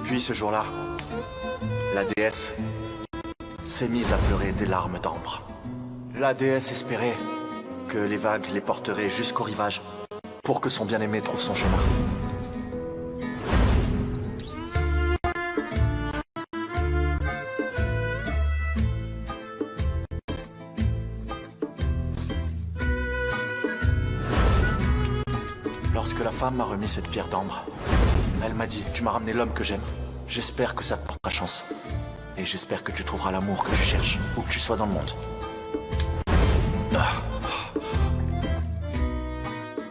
Depuis ce jour-là, la déesse s'est mise à pleurer des larmes d'ambre. La déesse espérait que les vagues les porteraient jusqu'au rivage pour que son bien-aimé trouve son chemin. Lorsque la femme m'a remis cette pierre d'ambre, elle m'a dit, tu m'as ramené l'homme que j'aime. J'espère que ça te portera chance. Et j'espère que tu trouveras l'amour que tu cherches, où que tu sois dans le monde.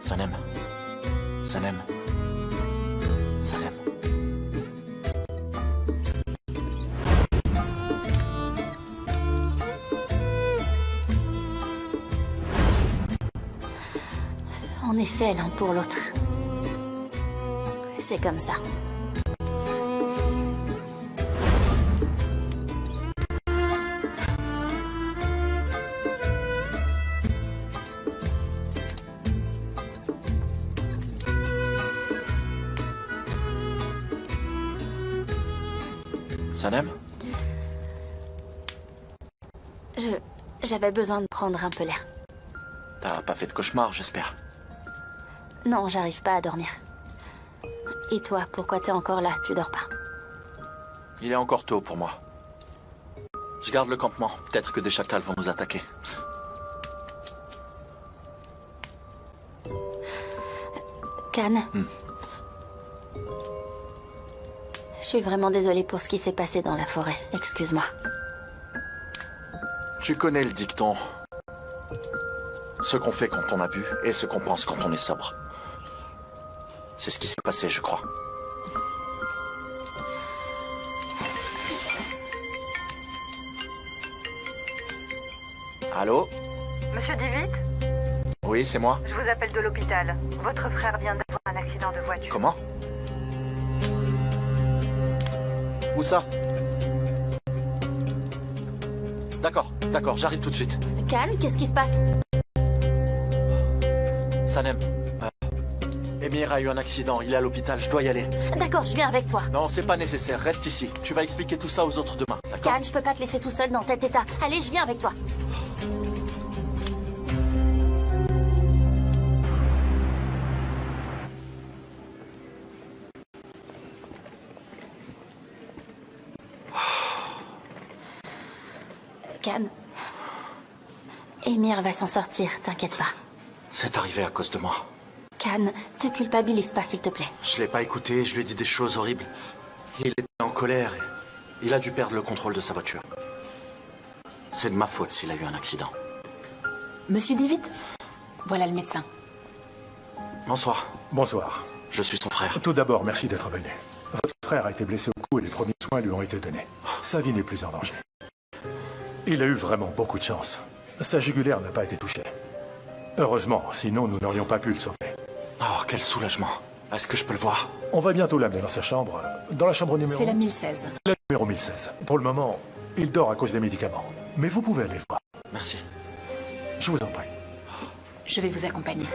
Sanem. Sanem. Sanem. On est fait l'un pour l'autre. C'est comme ça. Sanem? J'avais besoin de prendre un peu l'air. T'as pas fait de cauchemar, j'espère. Non, j'arrive pas à dormir. Et toi, pourquoi t'es encore là? Tu dors pas? Il est encore tôt pour moi. Je garde le campement. Peut-être que des chacals vont nous attaquer. Khan. Je suis vraiment désolée pour ce qui s'est passé dans la forêt. Excuse-moi. Tu connais le dicton. Ce qu'on fait quand on a bu et ce qu'on pense quand on est sobre. C'est ce qui s'est passé, je crois. Allô? Monsieur Divit? Oui, c'est moi. Je vous appelle de l'hôpital. Votre frère vient d'avoir un accident de voiture. Comment? Où ça? D'accord, j'arrive tout de suite. Khan, qu'est-ce qui se passe? Sanem, Emir a eu un accident, il est à l'hôpital, je dois y aller. D'accord, je viens avec toi. Non, c'est pas nécessaire, reste ici. Tu vas expliquer tout ça aux autres demain, d'accord? Khan, je peux pas te laisser tout seul dans cet état. Allez, je viens avec toi. Khan, Emir va s'en sortir, t'inquiète pas. C'est arrivé à cause de moi. Khan, te culpabilise pas, s'il te plaît. Je l'ai pas écouté, je lui ai dit des choses horribles. Il était en colère et il a dû perdre le contrôle de sa voiture. C'est de ma faute s'il a eu un accident. Monsieur Divit, voilà le médecin. Bonsoir, Bonsoir. je suis son frère. Tout d'abord, merci d'être venu. Votre frère a été blessé au cou et les premiers soins lui ont été donnés. Sa vie n'est plus en danger. Il a eu vraiment beaucoup de chance. Sa jugulaire n'a pas été touchée. Heureusement, sinon nous n'aurions pas pu le sauver. Oh, quel soulagement. Est-ce que je peux le voir? On va bientôt l'amener dans sa chambre. Dans la chambre numéro... C'est la 1016. La numéro 1016. Pour le moment, il dort à cause des médicaments. Mais vous pouvez aller le voir. Merci. Je vous en prie. Je vais vous accompagner.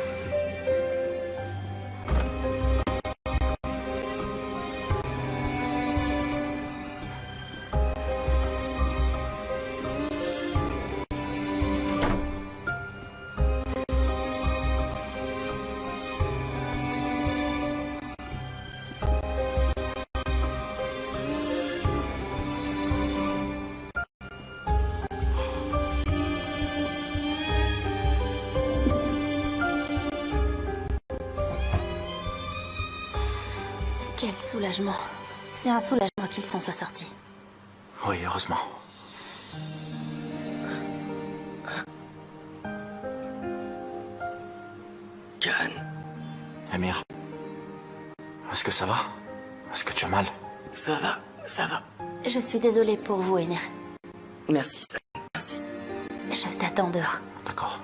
Quel soulagement. C'est un soulagement qu'il s'en soit sorti. Oui, heureusement. Khan, Emir, est-ce que ça va? Est-ce que tu as mal? ça va, ça va. Je suis désolée pour vous, Emir. Merci, merci. Je t'attends dehors. D'accord.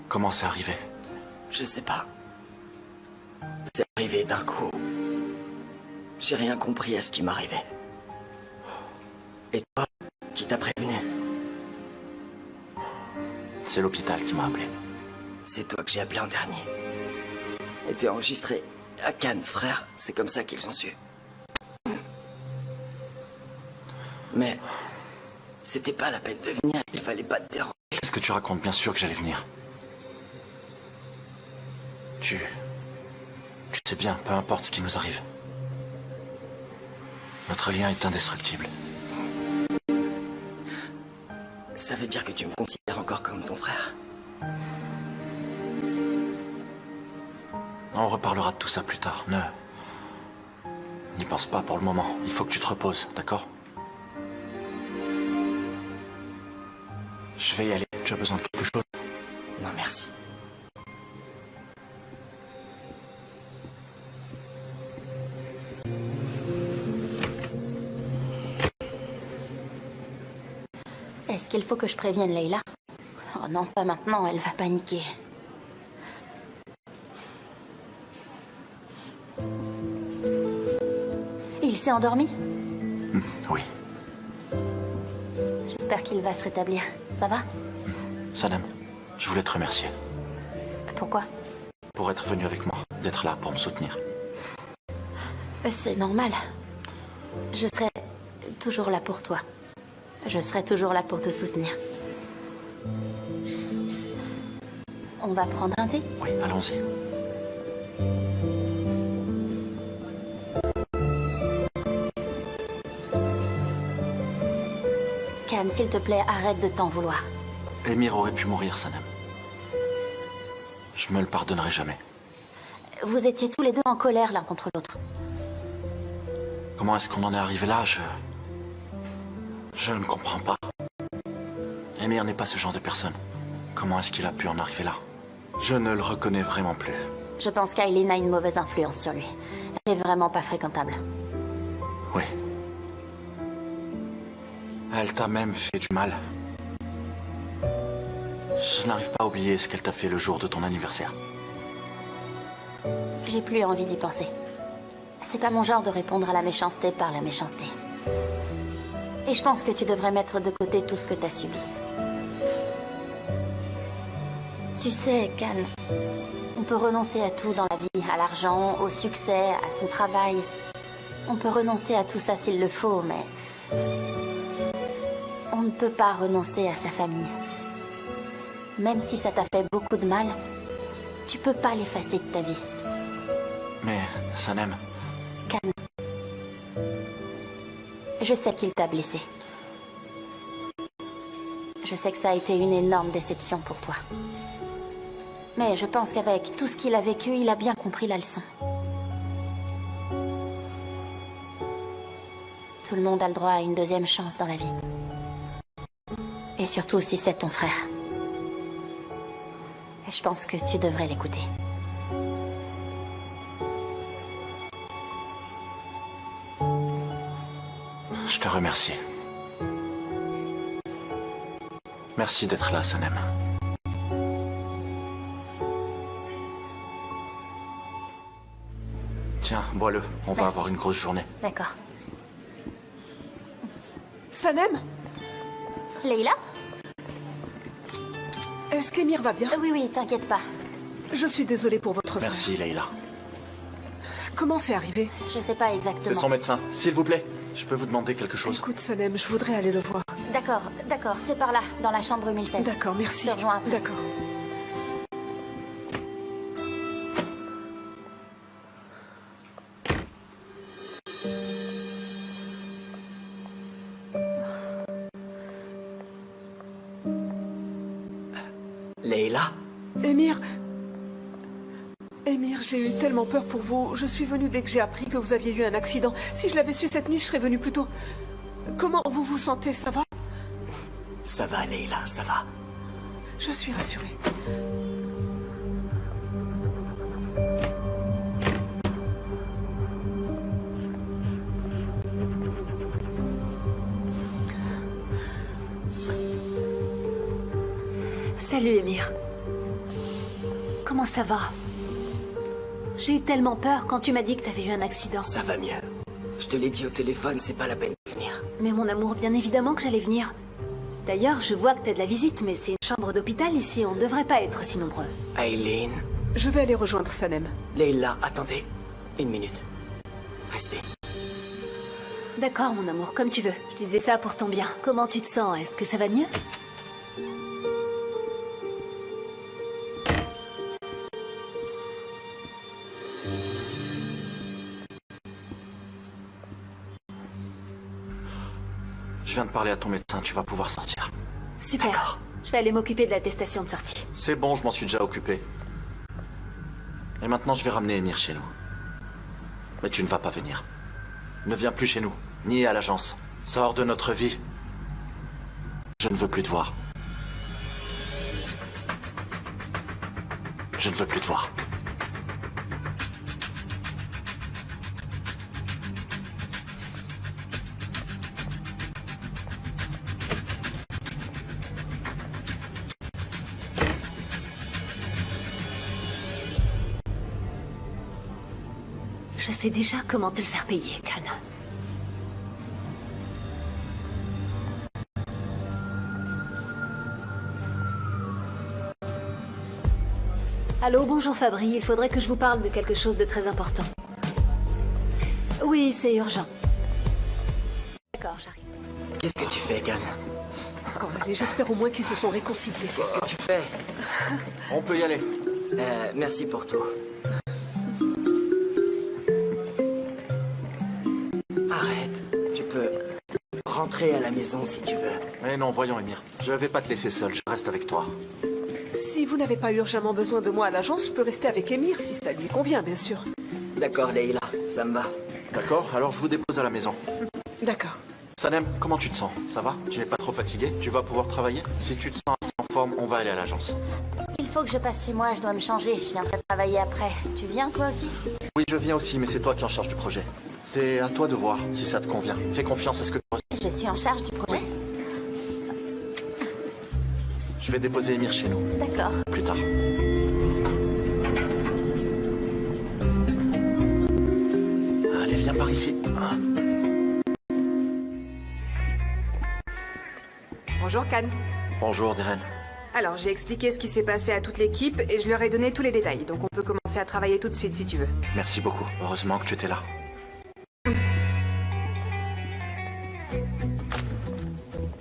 Comment c'est arrivé? Je sais pas. C'est arrivé d'un coup. J'ai rien compris à ce qui m'arrivait. Et toi, qui t'a prévenu? C'est l'hôpital qui m'a appelé. C'est toi que j'ai appelé en dernier. Et t'es enregistré à Cannes, frère. C'est comme ça qu'ils ont su. Mais c'était pas la peine de venir. Il fallait pas te déranger. Qu'est-ce que tu racontes? Bien sûr que j'allais venir. Tu sais bien, peu importe ce qui nous arrive. Notre lien est indestructible. Ça veut dire que tu me considères encore comme ton frère. On reparlera de tout ça plus tard. N'y pense pas pour le moment. Il faut que tu te reposes, d'accord? Je vais y aller. Tu as besoin de quelque chose? Non, merci. Est-ce qu'il faut que je prévienne Leila? Oh non, pas maintenant, elle va paniquer. Il s'est endormi? Oui. J'espère qu'il va se rétablir. Ça va? Sanem, je voulais te remercier. Pourquoi? Pour être venu avec moi, d'être là pour me soutenir. C'est normal. Je serai toujours là pour toi. Je serai toujours là pour te soutenir. On va prendre un thé? Oui, allons-y. Cannes, s'il te plaît, arrête de t'en vouloir. Émir aurait pu mourir, Sanem. Je me le pardonnerai jamais. Vous étiez tous les deux en colère l'un contre l'autre. Comment est-ce qu'on en est arrivé là? Je ne comprends pas. Émir n'est pas ce genre de personne. Comment est-ce qu'il a pu en arriver là? Je ne le reconnais vraiment plus. Je pense qu'Aileen a une mauvaise influence sur lui. Elle est vraiment pas fréquentable. Oui. Elle t'a même fait du mal. Je n'arrive pas à oublier ce qu'elle t'a fait le jour de ton anniversaire. J'ai plus envie d'y penser. C'est pas mon genre de répondre à la méchanceté par la méchanceté. Et je pense que tu devrais mettre de côté tout ce que t'as subi. Tu sais, Cannes, on peut renoncer à tout dans la vie, à l'argent, au succès, à son travail. On peut renoncer à tout ça s'il le faut, mais on ne peut pas renoncer à sa famille. Même si ça t'a fait beaucoup de mal, tu peux pas l'effacer de ta vie. Mais, Sanem... Cannes, je sais qu'il t'a blessé. Je sais que ça a été une énorme déception pour toi. Mais je pense qu'avec tout ce qu'il a vécu, il a bien compris la leçon. Tout le monde a le droit à une deuxième chance dans la vie. Et surtout si c'est ton frère. Et je pense que tu devrais l'écouter. Je te remercie. Merci d'être là, Sanem. Tiens, bois-le. On va Merci. avoir une grosse journée. D'accord. Sanem, Leila? est-ce qu'Emir va bien? Oui, oui, t'inquiète pas. Je suis désolée pour votre frère. Merci, Leila. Comment c'est arrivé? Je sais pas C'est exactement. son médecin. S'il vous plaît, je peux vous demander quelque chose? Écoute, Sanem, je voudrais aller le voir. D'accord, d'accord, c'est par là, dans la chambre 1016. D'accord, merci. Je te rejoins après. D'accord. Leila? Émir, j'ai eu tellement peur pour vous. Je suis venue dès que j'ai appris que vous aviez eu un accident. Si je l'avais su cette nuit, je serais venue plus tôt. Comment vous vous sentez? Ça va? Ça va, Leila, ça va. Je suis rassurée. Salut, Émir. Comment ça va? J'ai eu tellement peur quand tu m'as dit que t'avais eu un accident. Ça va mieux. Je te l'ai dit au téléphone, c'est pas la peine de venir. Mais mon amour, bien évidemment que j'allais venir. D'ailleurs, je vois que t'as de la visite, mais c'est une chambre d'hôpital ici, on ne devrait pas être si nombreux. Aileen, Je vais aller rejoindre Sanem. Leila, attendez. Une minute. Restez. D'accord, mon amour, comme tu veux. Je disais ça pour ton bien. Comment tu te sens? Est-ce que ça va mieux? Je viens de parler à ton médecin, tu vas pouvoir sortir. Super. D'accord. Je vais aller m'occuper de l'attestation de sortie. C'est bon, je m'en suis déjà occupé. Et maintenant, je vais ramener Emir chez nous. Mais tu ne vas pas venir. Ne viens plus chez nous, ni à l'agence. Sors de notre vie. Je ne veux plus te voir. Je ne veux plus te voir. Je sais déjà comment te le faire payer, Khan. Allô, bonjour Fabri, il faudrait que je vous parle de quelque chose de très important. Oui, c'est urgent. D'accord, j'arrive. Qu'est-ce que tu fais, Gan? Oh, allez, j'espère au moins qu'ils se sont réconciliés. Qu'est-ce que tu fais? On peut y aller. Merci pour tout. Arrête. Tu peux rentrer à la maison si tu veux. Mais non, voyons, Emir. Je vais pas te laisser seul, je reste avec toi. Si vous n'avez pas urgemment besoin de moi à l'agence, je peux rester avec Emir si ça lui convient, bien sûr. D'accord, Leila. Ça me va. D'accord, alors je vous dépose à la maison. D'accord. Sanem, comment tu te sens? Ça va? Tu n'es pas trop fatigué? Tu vas pouvoir travailler? Si tu te sens assez en forme, on va aller à l'agence. Il faut que je passe chez moi, je dois me changer. Je viendrai travailler après. Tu viens, toi aussi? Oui, je viens aussi, mais c'est toi qui es en charge du projet. C'est à toi de voir si ça te convient. Fais confiance à ce que tu ressens. Je suis en charge du projet? Je vais déposer Emir chez nous. D'accord. Plus tard. Allez, viens par ici. Bonjour, Khan. Bonjour, Deren. Alors, j'ai expliqué ce qui s'est passé à toute l'équipe et je leur ai donné tous les détails. Donc, on peut commencer à travailler tout de suite si tu veux. Merci beaucoup. Heureusement que tu étais là.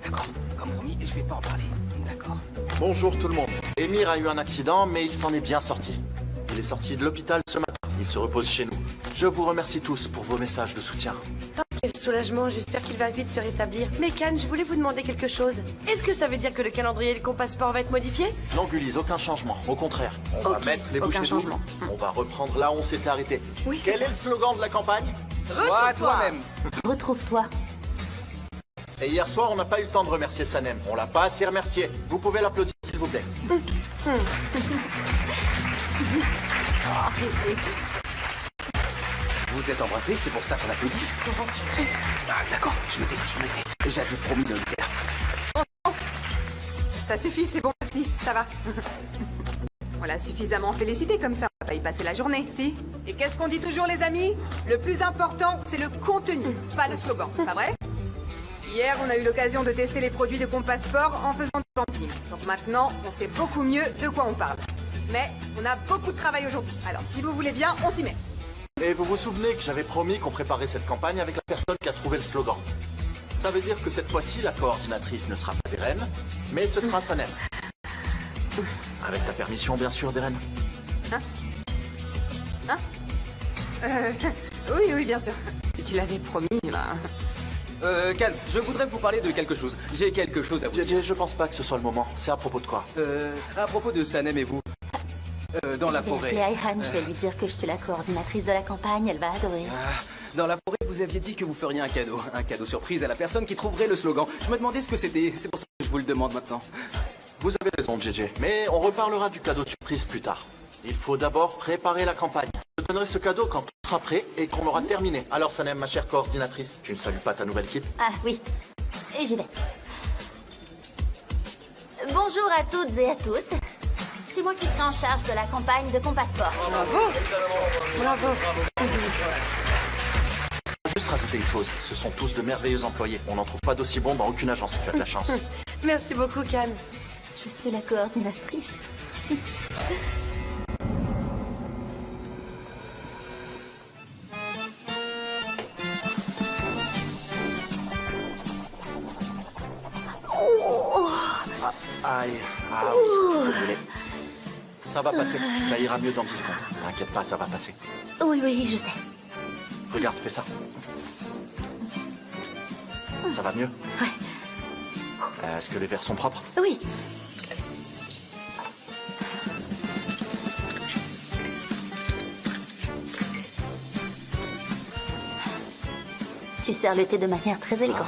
D'accord. Comme promis, je vais pas en parler. D'accord. Bonjour tout le monde. Emir a eu un accident, mais il s'en est bien sorti. Il est sorti de l'hôpital ce matin. Il se repose chez nous. Je vous remercie tous pour vos messages de soutien. Quel soulagement, j'espère qu'il va vite se rétablir. Mais Khan, je voulais vous demander quelque chose. Est-ce que ça veut dire que le calendrier du Compasport va être modifié? Non, Gullies, aucun changement. Au contraire, on va Ok, mettre les bouchées doubles. On va reprendre là où on s'était arrêté. Oui, Quel est le slogan de la campagne? Sois toi-même. Retrouve-toi. Et hier soir, on n'a pas eu le temps de remercier Sanem. On l'a pas assez remercié. Vous pouvez l'applaudir, s'il vous plaît. Vous êtes embrassés, c'est pour ça qu'on a plus de Ah, d'accord, je me tais. J'avais promis de le faire. Ça suffit, c'est bon, merci. Ça va. On l'a suffisamment félicité comme ça. On va pas y passer la journée, si? Et qu'est-ce qu'on dit toujours, les amis? Le plus important, c'est le contenu, pas le slogan. Pas vrai? Hier, on a eu l'occasion de tester les produits de Compasport en faisant du camping. Donc maintenant, on sait beaucoup mieux de quoi on parle. Mais on a beaucoup de travail aujourd'hui. Alors, si vous voulez bien, on s'y met. Et vous vous souvenez que j'avais promis qu'on préparait cette campagne avec la personne qui a trouvé le slogan. Ça veut dire que cette fois-ci, la coordinatrice ne sera pas Deren, mais ce sera Sanem. Avec ta permission, bien sûr, Deren. Oui, bien sûr. Si tu l'avais promis, bah... Khan, je voudrais vous parler de quelque chose. J'ai quelque chose à vous dire. Je pense pas que ce soit le moment. C'est à propos de quoi? À propos de Sanem et vous. Dans la Je vais forêt. appeler Ayhan, je vais lui dire que je suis la coordinatrice de la campagne, elle va adorer. Dans la forêt, vous aviez dit que vous feriez un cadeau surprise à la personne qui trouverait le slogan. Je me demandais ce que c'était, c'est pour ça que je vous le demande maintenant. Vous avez raison, JJ, mais on reparlera du cadeau surprise plus tard. Il faut d'abord préparer la campagne. Je donnerai ce cadeau quand tout sera prêt et qu'on aura terminé. Alors Sanem, ma chère coordinatrice, tu ne salues pas ta nouvelle équipe? Ah oui, et j'y vais. Bonjour à toutes et à tous. C'est moi qui serai en charge de la campagne de Compasport. Bravo. Juste rajouter une chose, ce sont tous de merveilleux employés. On n'en trouve pas d'aussi bons dans aucune agence, tu as de la chance. Merci beaucoup, Can. Je suis la coordinatrice. Aïe, ah oui, désolé. Ça va passer, ça ira mieux dans 10 secondes. T'inquiète pas, ça va passer. Oui, oui, je sais. Regarde, fais ça. Ça va mieux? Ouais. Est-ce que les verres sont propres? Oui. Tu sers le thé de manière très élégante.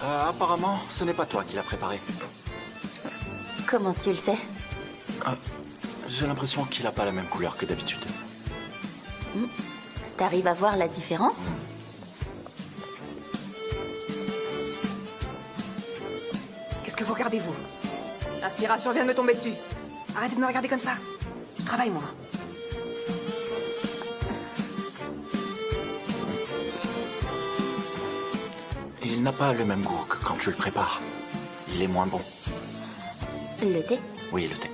Apparemment, ce n'est pas toi qui l'as préparé. Comment tu le sais? J'ai l'impression qu'il n'a pas la même couleur que d'habitude. T'arrives à voir la différence? Qu'est-ce que vous regardez, vous? L'inspiration vient de me tomber dessus. Arrêtez de me regarder comme ça. Je travaille, moi. Il n'a pas le même goût que quand tu le prépares. Il est moins bon. Le thé? Oui, le thé.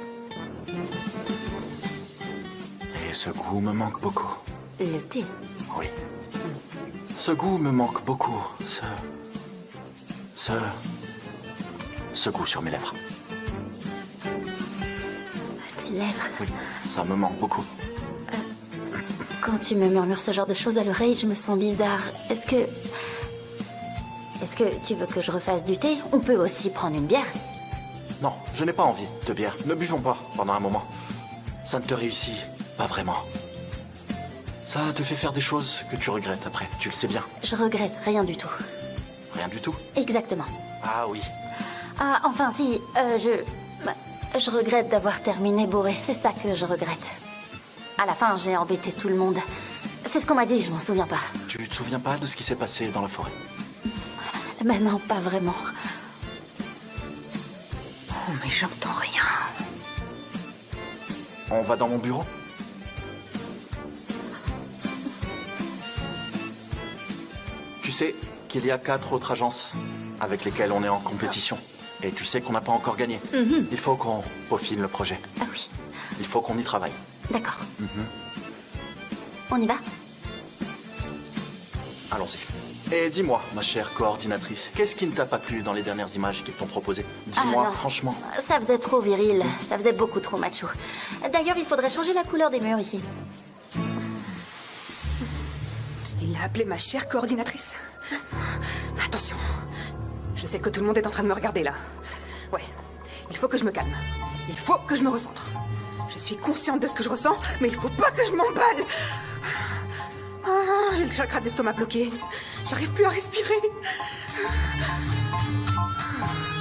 Et ce goût me manque beaucoup. Le thé? Oui. Ce goût me manque beaucoup. Ce goût sur mes lèvres. Tes lèvres? Oui, ça me manque beaucoup. Quand tu me murmures ce genre de choses à l'oreille, je me sens bizarre. Est-ce que tu veux que je refasse du thé? On peut aussi prendre une bière. Non, je n'ai pas envie de bière. Ne buvons pas pendant un moment. Ça ne te réussit pas vraiment. Ça te fait faire des choses que tu regrettes après. Tu le sais bien. Je regrette rien du tout. Rien du tout? Exactement. Ah oui. Ah, enfin si, je regrette d'avoir terminé bourré. C'est ça que je regrette. À la fin, j'ai embêté tout le monde. C'est ce qu'on m'a dit, je m'en souviens pas. Tu te souviens pas de ce qui s'est passé dans la forêt? Mais non, pas vraiment. Oh, mais j'entends rien. On va dans mon bureau? Tu sais qu'il y a 4 autres agences avec lesquelles on est en compétition. Et tu sais qu'on n'a pas encore gagné. Il faut qu'on peaufine le projet. Ah oui. Il faut qu'on y travaille. D'accord. On y va? Allons-y. Et dis-moi, ma chère coordinatrice, qu'est-ce qui ne t'a pas plu dans les dernières images qu'ils t'ont proposées? Dis-moi, non. franchement. Ça faisait trop viril. Ça faisait beaucoup trop macho. D'ailleurs, il faudrait changer la couleur des murs ici. Il l'a appelée ma chère coordinatrice. Attention. Je sais que tout le monde est en train de me regarder là. Ouais. Il faut que je me calme. Il faut que je me recentre. Je suis consciente de ce que je ressens, mais il faut pas que je m'emballe. Ah, j'ai le chakra de l'estomac bloqué. J'arrive plus à respirer.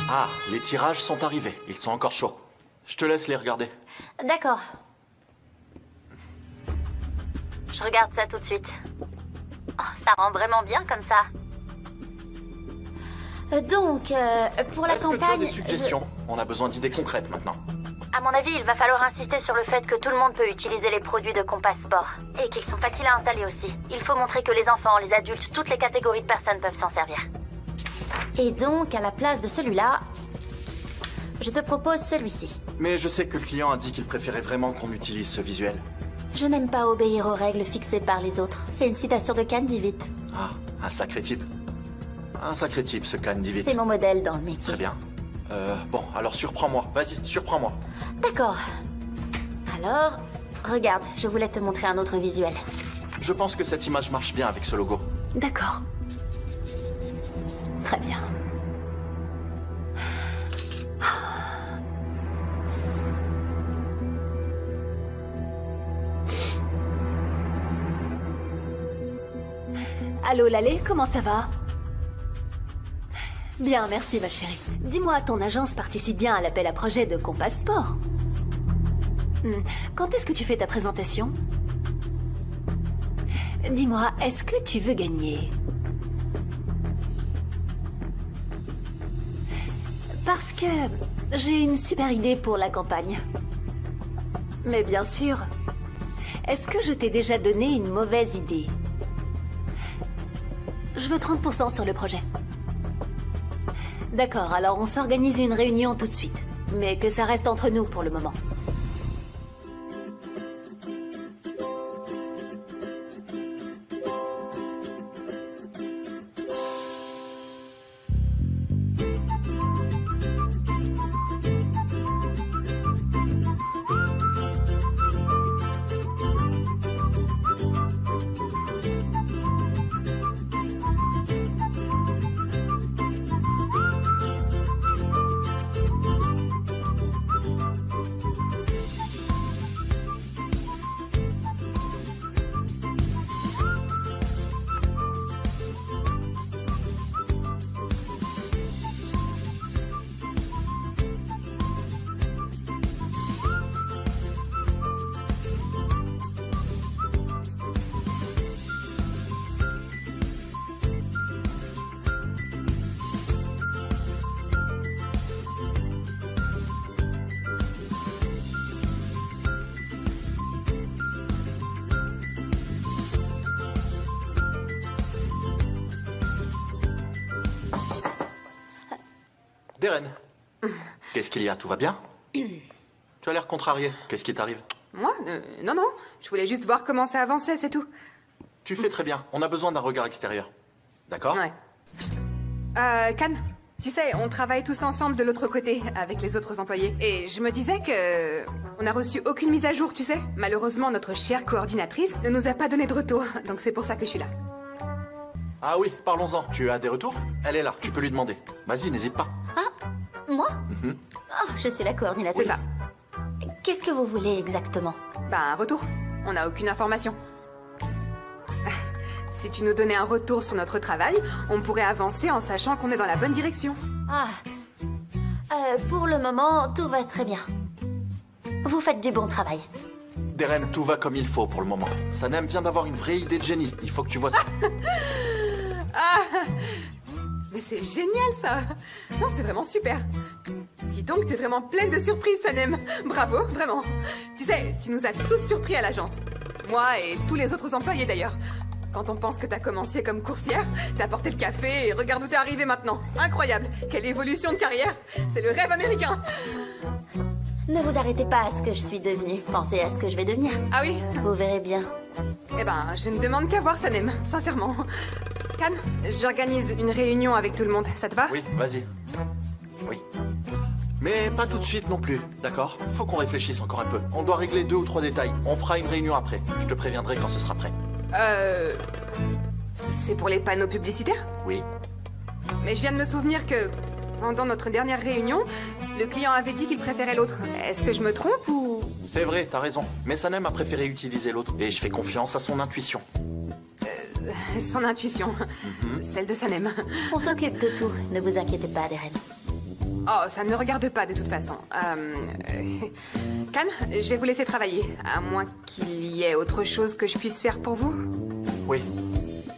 Ah, les tirages sont arrivés. Ils sont encore chauds. Je te laisse les regarder. D'accord. Je regarde ça tout de suite. Oh, ça rend vraiment bien comme ça. Donc, pour la Est-ce que tu as campagne... des suggestions? On a besoin d'idées concrètes maintenant. À mon avis, il va falloir insister sur le fait que tout le monde peut utiliser les produits de Compass Sport. Et qu'ils sont faciles à installer aussi. Il faut montrer que les enfants, les adultes, toutes les catégories de personnes peuvent s'en servir. Et donc, à la place de celui-là, je te propose celui-ci. Mais je sais que le client a dit qu'il préférait vraiment qu'on utilise ce visuel. Je n'aime pas obéir aux règles fixées par les autres. C'est une citation de Can Divit. Ah, un sacré type. Un sacré type, ce Can Divit. C'est mon modèle dans le métier. Très bien. Bon, alors surprends-moi. Vas-y, surprends-moi. D'accord. Alors, regarde, je voulais te montrer un autre visuel. Je pense que cette image marche bien avec ce logo. D'accord. Très bien. Allô Lalé, comment ça va? Bien, merci ma chérie. Dis-moi, ton agence participe bien à l'appel à projet de Compass Sport. Quand est-ce que tu fais ta présentation? Dis-moi, est-ce que tu veux gagner? Parce que j'ai une super idée pour la campagne. Mais bien sûr, est-ce que je t'ai déjà donné une mauvaise idée? Je veux 30% sur le projet. D'accord, alors on s'organise une réunion tout de suite. Mais que ça reste entre nous pour le moment. Darren, qu'est-ce qu'il y a? Tout va bien? Tu as l'air contrarié. Qu'est-ce qui t'arrive? Moi Non, non. Je voulais juste voir comment ça avançait, c'est tout. Tu fais très bien. On a besoin d'un regard extérieur. D'accord? Ouais. Can, tu sais, on travaille tous ensemble de l'autre côté, avec les autres employés. Et je me disais que... on n'a reçu aucune mise à jour, tu sais. Malheureusement, notre chère coordinatrice ne nous a pas donné de retour. Donc c'est pour ça que je suis là. Ah oui, parlons-en. Tu as des retours? Elle est là, tu peux lui demander. Vas-y, n'hésite pas. Ah, moi? Oh, je suis la coordinatrice. C'est ça. Qu'est-ce que vous voulez exactement? Ben, un retour. On n'a aucune information. Si tu nous donnais un retour sur notre travail, on pourrait avancer en sachant qu'on est dans la bonne direction. Ah. Pour le moment, tout va très bien. Vous faites du bon travail. Darren, tout va comme il faut pour le moment. Sanem vient d'avoir une vraie idée de génie. Il faut que tu vois ça. Ah! Mais c'est génial, ça! Non, c'est vraiment super. Dis donc, t'es vraiment pleine de surprises, Sanem. Bravo, vraiment. Tu sais, tu nous as tous surpris à l'agence. Moi et tous les autres employés, d'ailleurs. Quand on pense que t'as commencé comme coursière, t'as porté le café et regarde où t'es arrivé maintenant. Incroyable! Quelle évolution de carrière! C'est le rêve américain! Ne vous arrêtez pas à ce que je suis devenue. Pensez à ce que je vais devenir. Ah oui? Vous verrez bien. Eh ben, je ne demande qu'à voir Sanem, sincèrement. Can, j'organise une réunion avec tout le monde, ça te va? Oui, vas-y. Oui. Mais pas tout de suite non plus, d'accord? Faut qu'on réfléchisse encore un peu. On doit régler 2 ou 3 détails. On fera une réunion après. Je te préviendrai quand ce sera prêt. C'est pour les panneaux publicitaires? Oui. Mais je viens de me souvenir que pendant notre dernière réunion, le client avait dit qu'il préférait l'autre. Est-ce que je me trompe ou... C'est vrai, t'as raison. Mais Sanem a préféré utiliser l'autre. Et je fais confiance à son intuition. Son intuition. Celle de Sanem. On s'occupe de tout. Ne vous inquiétez pas, Darren. Oh, ça ne me regarde pas de toute façon. Can, je vais vous laisser travailler. À moins qu'il y ait autre chose que je puisse faire pour vous. Oui.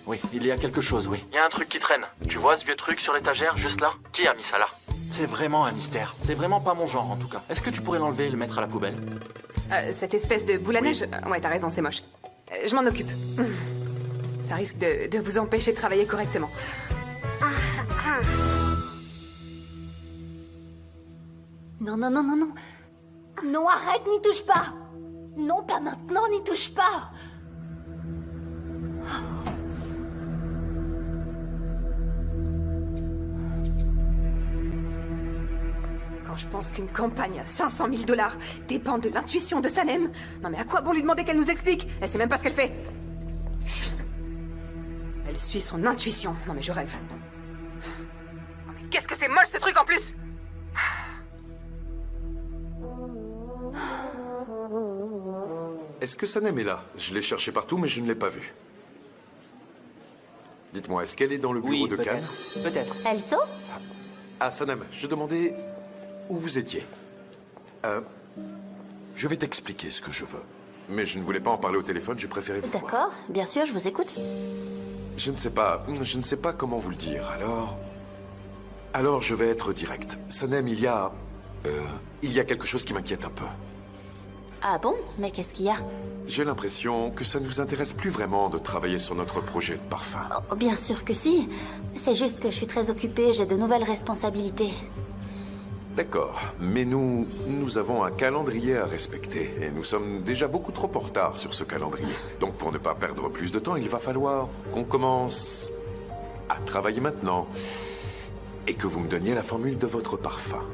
Oui, il y a quelque chose, oui. Il y a un truc qui traîne. Tu vois ce vieux truc sur l'étagère, juste là? Qui a mis ça là? C'est vraiment un mystère. C'est vraiment pas mon genre, en tout cas. Est-ce que tu pourrais l'enlever et le mettre à la poubelle? Cette espèce de boule à neige? Ouais, t'as raison, c'est moche. Je m'en occupe. Ça risque de vous empêcher de travailler correctement. Non, non, non, non, non. Non, arrête, n'y touche pas. Non, pas maintenant, n'y touche pas. Quand je pense qu'une campagne à 500 000 $ dépend de l'intuition de Sanem. Non mais à quoi bon lui demander qu'elle nous explique? Elle sait même pas ce qu'elle fait. Elle suit son intuition. Non mais je rêve. Non mais qu'est-ce que c'est moche ce truc en plus! Est-ce que Sanem est là? Je l'ai cherché partout, mais je ne l'ai pas vue. Dites-moi, est-ce qu'elle est dans le bureau de Can? Peut-être. Elso? Ah, Sanem, je demandais où vous étiez. Je vais t'expliquer ce que je veux. Mais je ne voulais pas en parler au téléphone, j'ai préféré vous voir. D'accord, bien sûr, je vous écoute. Je ne sais pas comment vous le dire, alors je vais être direct. Sanem, il y a quelque chose qui m'inquiète un peu. Ah bon? Mais qu'est-ce qu'il y a? J'ai l'impression que ça ne vous intéresse plus vraiment de travailler sur notre projet de parfum. Oh, bien sûr que si. C'est juste que je suis très occupée, j'ai de nouvelles responsabilités. D'accord, mais nous avons un calendrier à respecter, et nous sommes déjà beaucoup trop en retard sur ce calendrier. Donc pour ne pas perdre plus de temps, il va falloir qu'on commence à travailler maintenant, et que vous me donniez la formule de votre parfum.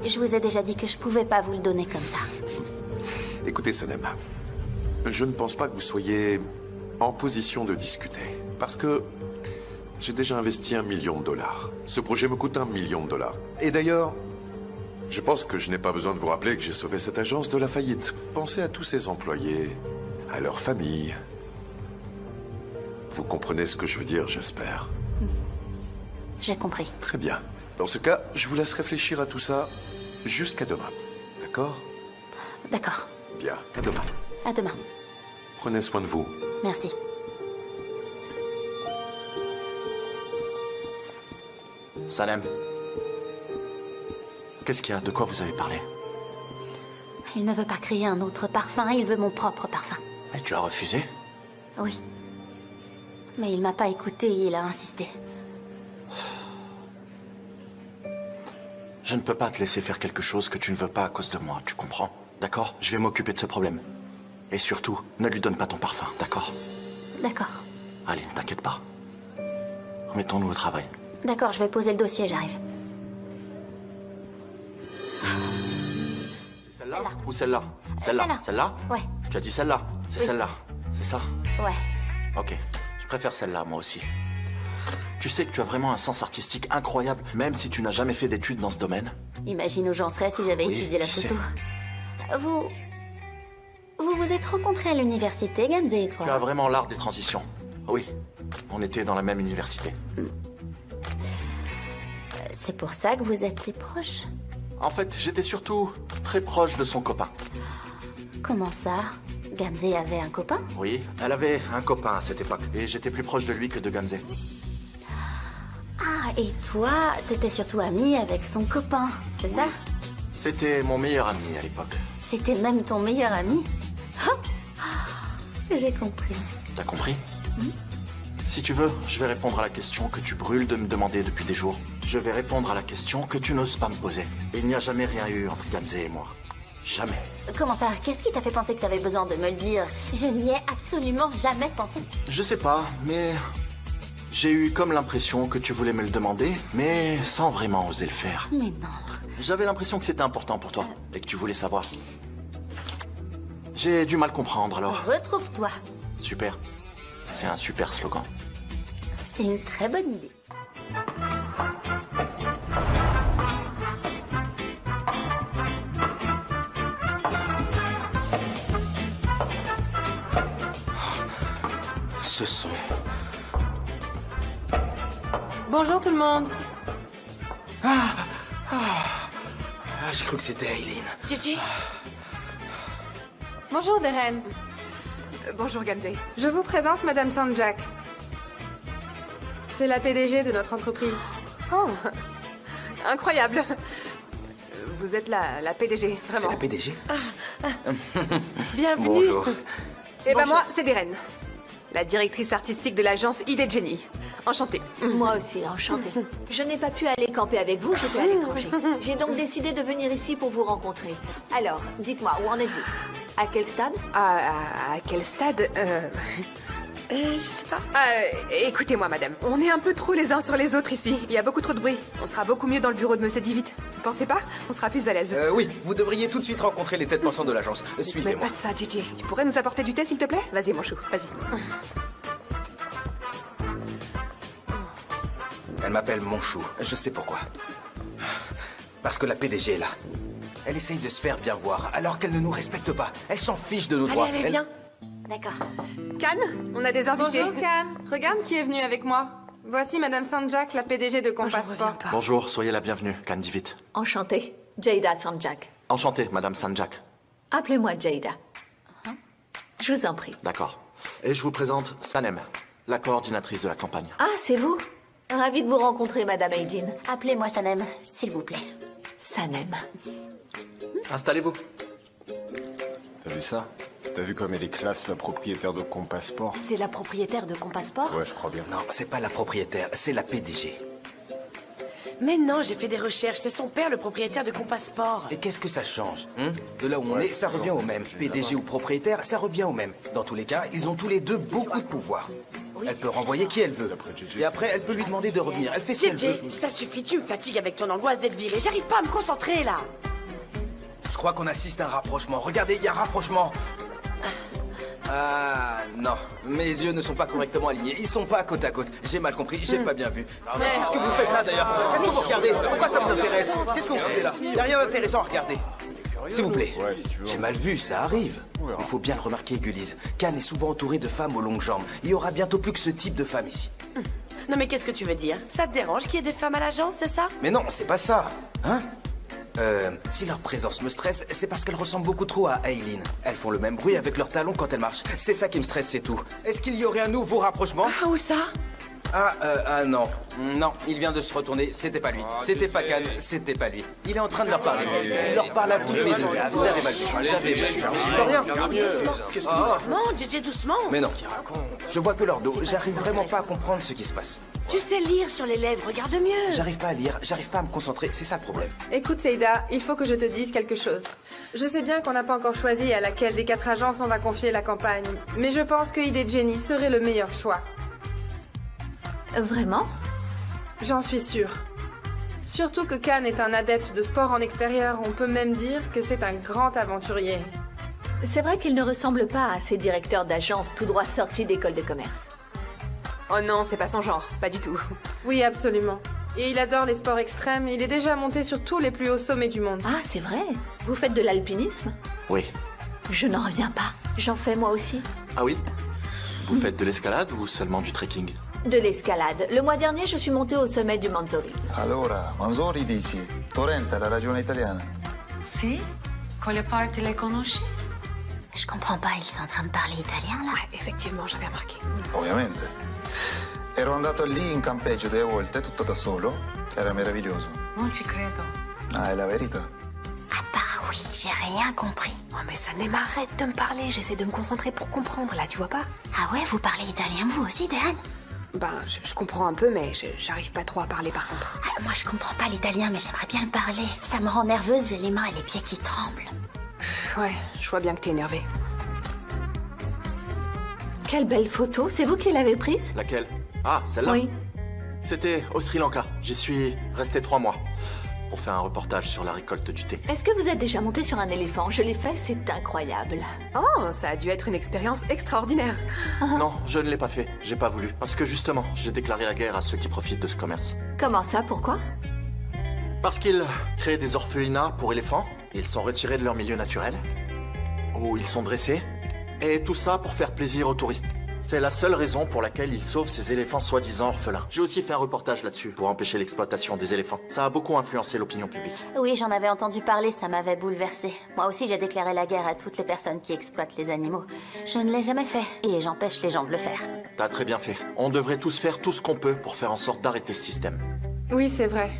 Je vous ai déjà dit que je pouvais pas vous le donner comme ça. Écoutez, Sanem, je ne pense pas que vous soyez en position de discuter, parce que j'ai déjà investi $1 million. Ce projet me coûte $1 million. Et d'ailleurs, je pense que je n'ai pas besoin de vous rappeler que j'ai sauvé cette agence de la faillite. Pensez à tous ces employés, à leurs familles. Vous comprenez ce que je veux dire, j'espère. J'ai compris. Très bien. Dans ce cas, je vous laisse réfléchir à tout ça jusqu'à demain. D'accord? D'accord. Bien, à demain. À demain. Prenez soin de vous. Merci. Sanem. Qu'est-ce qu'il y a? De quoi vous avez parlé? Il ne veut pas créer un autre parfum, il veut mon propre parfum. Mais tu as refusé? Oui. Mais il m'a pas écouté, il a insisté. Je ne peux pas te laisser faire quelque chose que tu ne veux pas à cause de moi, tu comprends? D'accord? Je vais m'occuper de ce problème. Et surtout, ne lui donne pas ton parfum, d'accord? D'accord. Allez, ne t'inquiète pas. Remettons-nous au travail. D'accord, je vais poser le dossier, j'arrive. C'est celle-là ou celle-là? Celle-là. Celle-là? Ouais. Tu as dit celle-là? C'est Oui. celle-là. C'est ça? Ouais. Ok. Je préfère celle-là, moi aussi. Tu sais que tu as vraiment un sens artistique incroyable, même si tu n'as jamais fait d'études dans ce domaine. Imagine où j'en serais si j'avais Oui, étudié la je photo. Vous vous êtes rencontrés à l'université, Gamze et toi? Tu as vraiment l'art des transitions. Oui. On était dans la même université. C'est pour ça que vous êtes si proches? En fait, j'étais surtout très proche de son copain. Comment ça? Gamze avait un copain? Oui, elle avait un copain à cette époque, et j'étais plus proche de lui que de Gamze. Ah, et toi, t'étais surtout amie avec son copain, c'est ça? C'était mon meilleur ami à l'époque. C'était même ton meilleur ami? J'ai compris. T'as compris? Si tu veux, je vais répondre à la question que tu brûles de me demander depuis des jours. Je vais répondre à la question que tu n'oses pas me poser. Il n'y a jamais rien eu entre Gamze et moi. Jamais. Comment ça? Qu'est-ce qui t'a fait penser que t'avais besoin de me le dire? Je n'y ai absolument jamais pensé. Je sais pas, mais j'ai eu comme l'impression que tu voulais me le demander, mais sans vraiment oser le faire. Mais non. J'avais l'impression que c'était important pour toi et que tu voulais savoir. J'ai du mal comprendre alors. Retrouve-toi. Super. C'est un super slogan. C'est une très bonne idée. Ce son. Bonjour tout le monde. J'ai cru que c'était Aileen. Gigi. Bonjour Deren. Bonjour Gamze. Je vous présente Madame Sanjak. C'est la PDG de notre entreprise. Oh, incroyable. Vous êtes la PDG, vraiment. C'est la PDG? Bienvenue. Bonjour. Et ben moi, c'est Deren, la directrice artistique de l'agence Idée de Génie. Enchantée. Moi aussi, enchantée. Je n'ai pas pu aller camper avec vous, j'étais à l'étranger. J'ai donc décidé de venir ici pour vous rencontrer. Alors, dites-moi, où en êtes-vous? À quel stade? À quel stade Je sais pas. Écoutez-moi, madame. On est un peu trop les uns sur les autres ici. Il y a beaucoup trop de bruit. On sera beaucoup mieux dans le bureau de Monsieur Divit. Vous pensez pas? On sera plus à l'aise. Oui, vous devriez tout de suite rencontrer les têtes pensantes de l'agence. Mais Suivez-moi. pas de ça, Gigi. Tu pourrais nous apporter du thé, s'il te plaît? Vas-y, mon chou, vas-y. Elle m'appelle Monchou. Je sais pourquoi. Parce que la PDG est là. Elle essaye de se faire bien voir, alors qu'elle ne nous respecte pas. Elle s'en fiche de nos droits. Allez, viens. D'accord. Can, on a des invités. Bonjour Can. Regarde qui est venu avec moi. Voici Madame Sanjak, la PDG de Compassport. Bonjour, soyez la bienvenue, Can Divit. Enchantée. Jada Sanjak. Enchanté, Madame Sanjak. Appelez-moi Jada. Je vous en prie. D'accord. Et je vous présente Sanem, la coordinatrice de la campagne. Ah, c'est vous? Ravie de vous rencontrer, Madame Aidin. Appelez-moi Sanem, s'il vous plaît. Sanem. Installez-vous. T'as vu ça? T'as vu comme elle est classe, la propriétaire de Compassport? C'est la propriétaire de Compassport? Ouais, je crois bien. Non, c'est pas la propriétaire, c'est la PDG. Mais non, j'ai fait des recherches. C'est son père, le propriétaire de Compassport. Et qu'est-ce que ça change De là où on est, ça revient au même. PDG ou propriétaire, ça revient au même. Dans tous les cas, ils ont tous les deux beaucoup de pouvoir. Elle peut renvoyer qui elle veut. Et après, elle peut lui demander de revenir. Elle fait ce qu'elle veut. JJ, ça suffit, tu me fatigues avec ton angoisse d'être viré. J'arrive pas à me concentrer, là. Je crois qu'on assiste à un rapprochement. Regardez, il y a un rapprochement. Ah, non. Mes yeux ne sont pas correctement alignés. Ils sont pas côte à côte. J'ai mal compris, j'ai pas bien vu. Mais qu'est-ce que vous faites là, d'ailleurs? Qu'est-ce que vous regardez? Pourquoi ça vous intéresse? Qu'est-ce que vous faites là? Il n'y a rien d'intéressant à regarder. S'il vous plaît. J'ai mal vu, ça arrive. Il faut bien le remarquer, Gullies. Khan est souvent entouré de femmes aux longues jambes. Il y aura bientôt plus que ce type de femme ici. Non, mais qu'est-ce que tu veux dire? Ça te dérange qu'il y ait des femmes à l'agence, c'est ça? Mais non, c'est pas ça. Hein? Si leur présence me stresse, c'est parce qu'elles ressemblent beaucoup trop à Aileen. Elles font le même bruit avec leurs talons quand elles marchent. C'est ça qui me stresse, c'est tout. Est-ce qu'il y aurait un nouveau rapprochement? Ah, où ça? Non. Non, il vient de se retourner. C'était pas lui. C'était pas Khan. C'était pas lui. Il est en train de leur parler. Il leur parle à toutes les deux. J'avais mal vu. J'avais mal vu. J'y peux rien. Doucement, JJ, doucement. Mais non. Je vois que leur dos. J'arrive vraiment pas à comprendre ce qui se passe. Tu sais lire sur les lèvres, regarde mieux. J'arrive pas à lire. J'arrive pas à me concentrer. C'est ça le problème. Écoute, Seida, il faut que je te dise quelque chose. Je sais bien qu'on n'a pas encore choisi à laquelle des 4 agences on va confier la campagne, mais je pense que ID Jenny serait le meilleur choix. Vraiment? J'en suis sûre. Surtout que Khan est un adepte de sport en extérieur, on peut même dire que c'est un grand aventurier. C'est vrai qu'il ne ressemble pas à ces directeurs d'agence tout droit sortis d'école de commerce. Oh non, c'est pas son genre, pas du tout. Oui, absolument. Et il adore les sports extrêmes, il est déjà monté sur tous les plus hauts sommets du monde. Ah, c'est vrai? Vous faites de l'alpinisme? Oui. Je n'en reviens pas. J'en fais moi aussi. Ah oui? Vous faites de l'escalade ou seulement du trekking? De l'escalade. Le mois dernier, je suis montée au sommet du Manzori. Allora, Manzori dici? Torrente, la regione italiana? Si? Quelle partie le conosci? Je comprends pas, ils sont en train de parler italien, là? Ouais, effectivement, j'avais remarqué. Ovviamente. Ero andato lì in campeggio 2 volte, tutto da solo. Era meraviglioso. Non ci credo. Ah, è la verità. Ah bah oui, j'ai rien compris. Oh mais Sanem, arrête de me parler, j'essaie de me concentrer pour comprendre, là, tu vois pas? Ah ouais, vous parlez italien vous aussi, Dan? Ben, je comprends un peu, mais j'arrive pas trop à parler par contre. Ah, moi, je comprends pas l'italien, mais j'aimerais bien le parler. Ça me rend nerveuse, j'ai les mains et les pieds qui tremblent. Ouais, je vois bien que t'es énervée. Quelle belle photo, c'est vous qui l'avez prise? Laquelle? Ah, celle-là? Oui. C'était au Sri Lanka. J'y suis resté 3 mois pour faire un reportage sur la récolte du thé. Est-ce que vous êtes déjà monté sur un éléphant? Je l'ai fait, c'est incroyable. Oh, ça a dû être une expérience extraordinaire. Non, je ne l'ai pas fait. J'ai pas voulu. Parce que justement, j'ai déclaré la guerre à ceux qui profitent de ce commerce. Comment ça? Pourquoi? Parce qu'ils créent des orphelinats pour éléphants. Ils sont retirés de leur milieu naturel. Où ils sont dressés. Et tout ça pour faire plaisir aux touristes. C'est la seule raison pour laquelle ils sauvent ces éléphants soi-disant orphelins. J'ai aussi fait un reportage là-dessus pour empêcher l'exploitation des éléphants. Ça a beaucoup influencé l'opinion publique. Oui, j'en avais entendu parler, ça m'avait bouleversée. Moi aussi, j'ai déclaré la guerre à toutes les personnes qui exploitent les animaux. Je ne l'ai jamais fait, et j'empêche les gens de le faire. T'as très bien fait. On devrait tous faire tout ce qu'on peut pour faire en sorte d'arrêter ce système. Oui, c'est vrai.